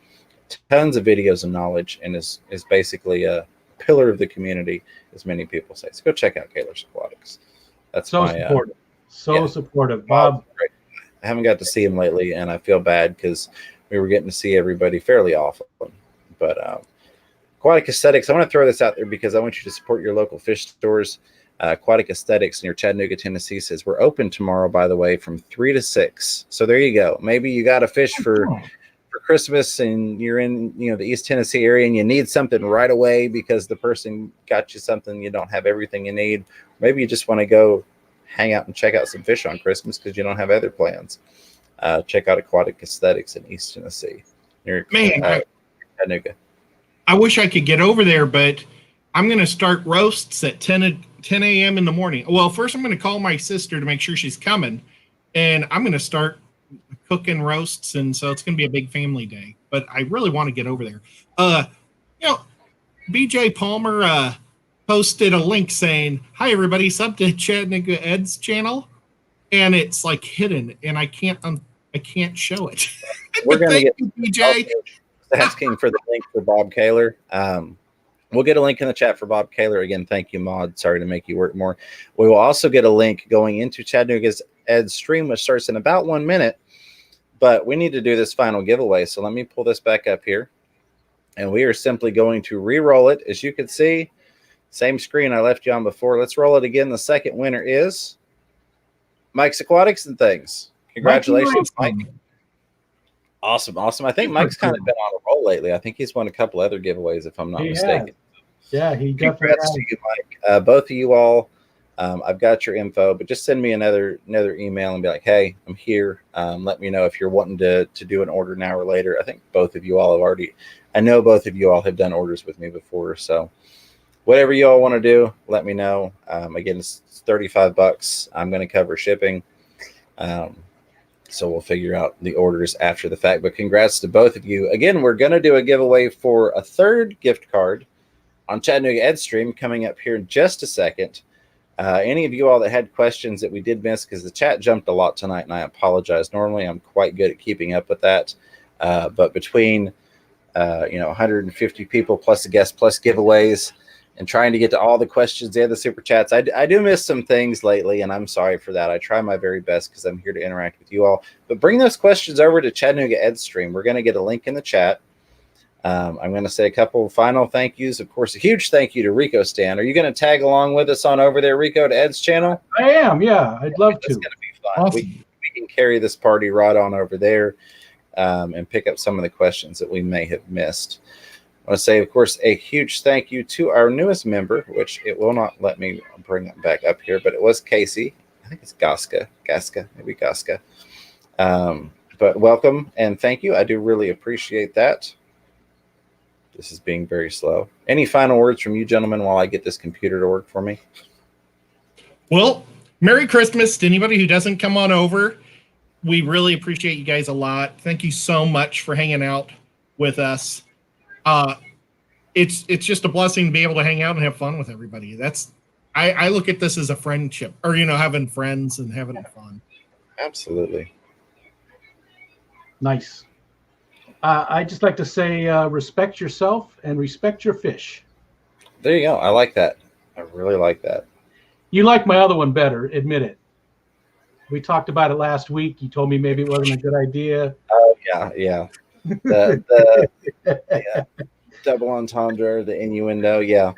tons of videos and knowledge, and is basically a pillar of the community, as many people say. So go check out Kaler's Aquatics. That's so supportive. Supportive. Bob. I haven't got to see him lately, and I feel bad because we were getting to see everybody fairly often. But Aquatic Aesthetics, I want to throw this out there because I want you to support your local fish stores. Aquatic Aesthetics near Chattanooga, Tennessee says we're open tomorrow, by the way, from 3 to 6. So there you go. Maybe you got a fish for Christmas and you're in the East Tennessee area and you need something right away because the person got you something, you don't have everything you need. Maybe you just want to go hang out and check out some fish on Christmas because you don't have other plans. Check out Aquatic Aesthetics in East Tennessee near Chattanooga. I wish I could get over there, but I'm going to start roasts at 10 a.m. in the morning. Well, first I'm going to call my sister to make sure she's coming, and I'm going to start cooking roasts, and so it's going to be a big family day. But I really want to get over there. BJ Palmer posted a link saying, "Hi everybody, sub to Chattanooga Ed's channel," and it's like hidden, and I can't show it. We're going to get BJ asking for the link for Bob Kaler. We'll get a link in the chat for Bob Kaler. Again, thank you, Maud. Sorry to make you work more. We will also get a link going into Chattanooga's Ed's stream, which starts in about 1 minute. But we need to do this final giveaway. So let me pull this back up here. And we are simply going to re-roll it. As you can see, same screen I left you on before. Let's roll it again. The second winner is Mike's Aquatics and Things. Congratulations, Mike. Awesome. I think Mike's kind of been on a roll lately. I think he's won a couple other giveaways, if I'm not mistaken. Yeah, he definitely Congrats to you, Mike. Both of you all, I've got your info, but just send me another email and be like, hey, I'm here. Let me know if you're wanting to do an order now or later. I think both of you all I know both of you all have done orders with me before. So whatever you all want to do, let me know. Again, it's $35. I'm going to cover shipping. So we'll figure out the orders after the fact. But congrats to both of you. Again, we're going to do a giveaway for a third gift card on Chattanooga Ed Stream coming up here in just a second. Any of you all that had questions that we did miss, because the chat jumped a lot tonight, and I apologize. Normally, I'm quite good at keeping up with that. But between 150 people plus the guests plus giveaways and trying to get to all the questions and the super chats, I do miss some things lately, and I'm sorry for that. I try my very best because I'm here to interact with you all. But bring those questions over to Chattanooga Ed Stream. We're going to get a link in the chat. I'm going to say a couple final thank yous. Of course, a huge thank you to Rico Stan. Are you going to tag along with us on over there, Rico, to Ed's channel? I am, yeah. I'd love to. It's going to be fun. Awesome. We can carry this party right on over there and pick up some of the questions that we may have missed. I want to say, of course, a huge thank you to our newest member, which it will not let me bring it back up here, but it was Casey. I think it's Gaska, maybe Gaska. But welcome and thank you. I do really appreciate that. This is being very slow. Any final words from you gentlemen while I get this computer to work for me? Well, Merry Christmas to anybody who doesn't come on over. We really appreciate you guys a lot. Thank you so much for hanging out with us. It's just a blessing to be able to hang out and have fun with everybody. I look at this as a friendship, or having friends and having fun. Absolutely. Nice. I'd just like to say respect yourself and respect your fish. There you go. I like that. I really like that. You like my other one better, admit it. We talked about it last week. You told me maybe it wasn't a good idea. Oh, yeah. The double entendre, the innuendo, yeah.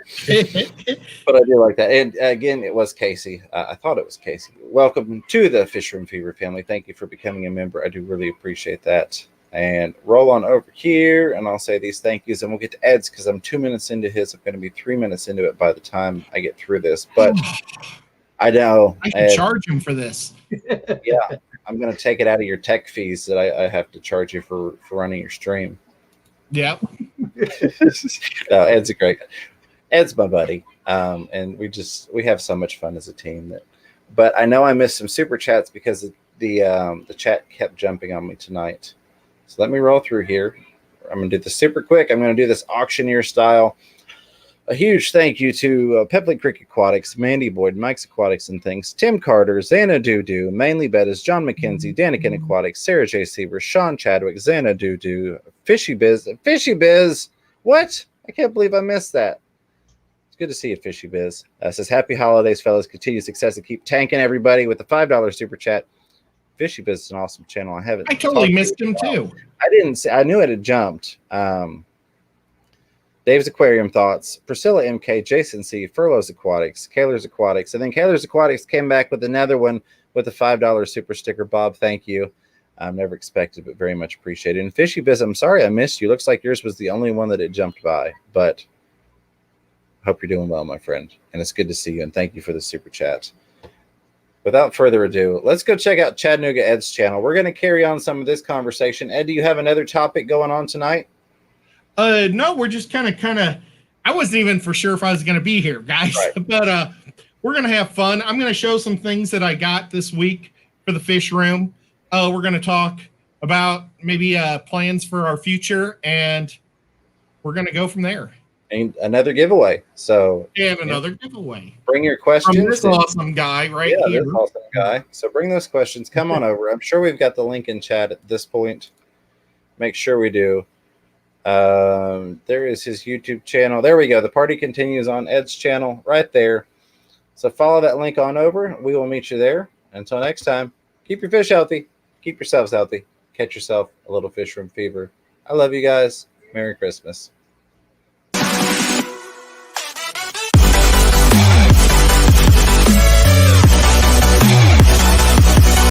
But I do like that. And again, it was Casey. I thought it was Casey. Welcome to the Fish Room Fever family. Thank you for becoming a member. I do really appreciate that. And roll on over here, and I'll say these thank yous, and we'll get to Ed's because I'm 2 minutes into his. I'm going to be 3 minutes into it by the time I get through this. But I know I should Ed, charge him for this. Yeah, I'm going to take it out of your tech fees that I have to charge you for running your stream. Yeah. No, Ed's a great guy. Ed's my buddy, and we have so much fun as a team. But I know I missed some super chats because the chat kept jumping on me tonight. So let me roll through here. I'm going to do this super quick. I'm going to do this auctioneer style. A huge thank you to Pepley Creek Aquatics, Mandy Boyd, Mike's Aquatics and Things, Tim Carter, Xana Doo, Mainly Bettis, John McKenzie, Danikin Aquatics, Sarah J. Seaver, Sean Chadwick, Xana Doo, Fishy Biz. What? I can't believe I missed that. It's good to see you, Fishy Biz. Says, happy holidays, fellas. Continue success and keep tanking everybody with the $5 super chat. Fishy Biz is an awesome channel. I totally missed him too. I didn't see. I knew it had jumped. Dave's Aquarium Thoughts, Priscilla MK, Jason C, Furlough's Aquatics, Kaler's Aquatics, and then Kaler's Aquatics came back with another one with a $5 super sticker. Bob, thank you. Never expected, but very much appreciated. And Fishy Biz, I'm sorry I missed you. Looks like yours was the only one that it jumped by, but hope you're doing well, my friend. And it's good to see you, and thank you for the super chat. Without further ado, let's go check out Chattanooga Ed's channel. We're going to carry on some of this conversation. Ed, do you have another topic going on tonight? No, we're just kind of. I wasn't even for sure if I was going to be here, guys. Right. But we're going to have fun. I'm going to show some things that I got this week for the fish room. We're going to talk about maybe plans for our future, and we're going to go from there. And another giveaway. So another giveaway. Bring your questions. From this awesome guy right here. This awesome guy. So bring those questions. Come on over. I'm sure we've got the link in chat at this point. Make sure we do. There is his YouTube channel. There we go. The party continues on Ed's channel right there. So follow that link on over. We will meet you there. Until next time, keep your fish healthy. Keep yourselves healthy. Catch yourself a little fish room fever. I love you guys. Merry Christmas.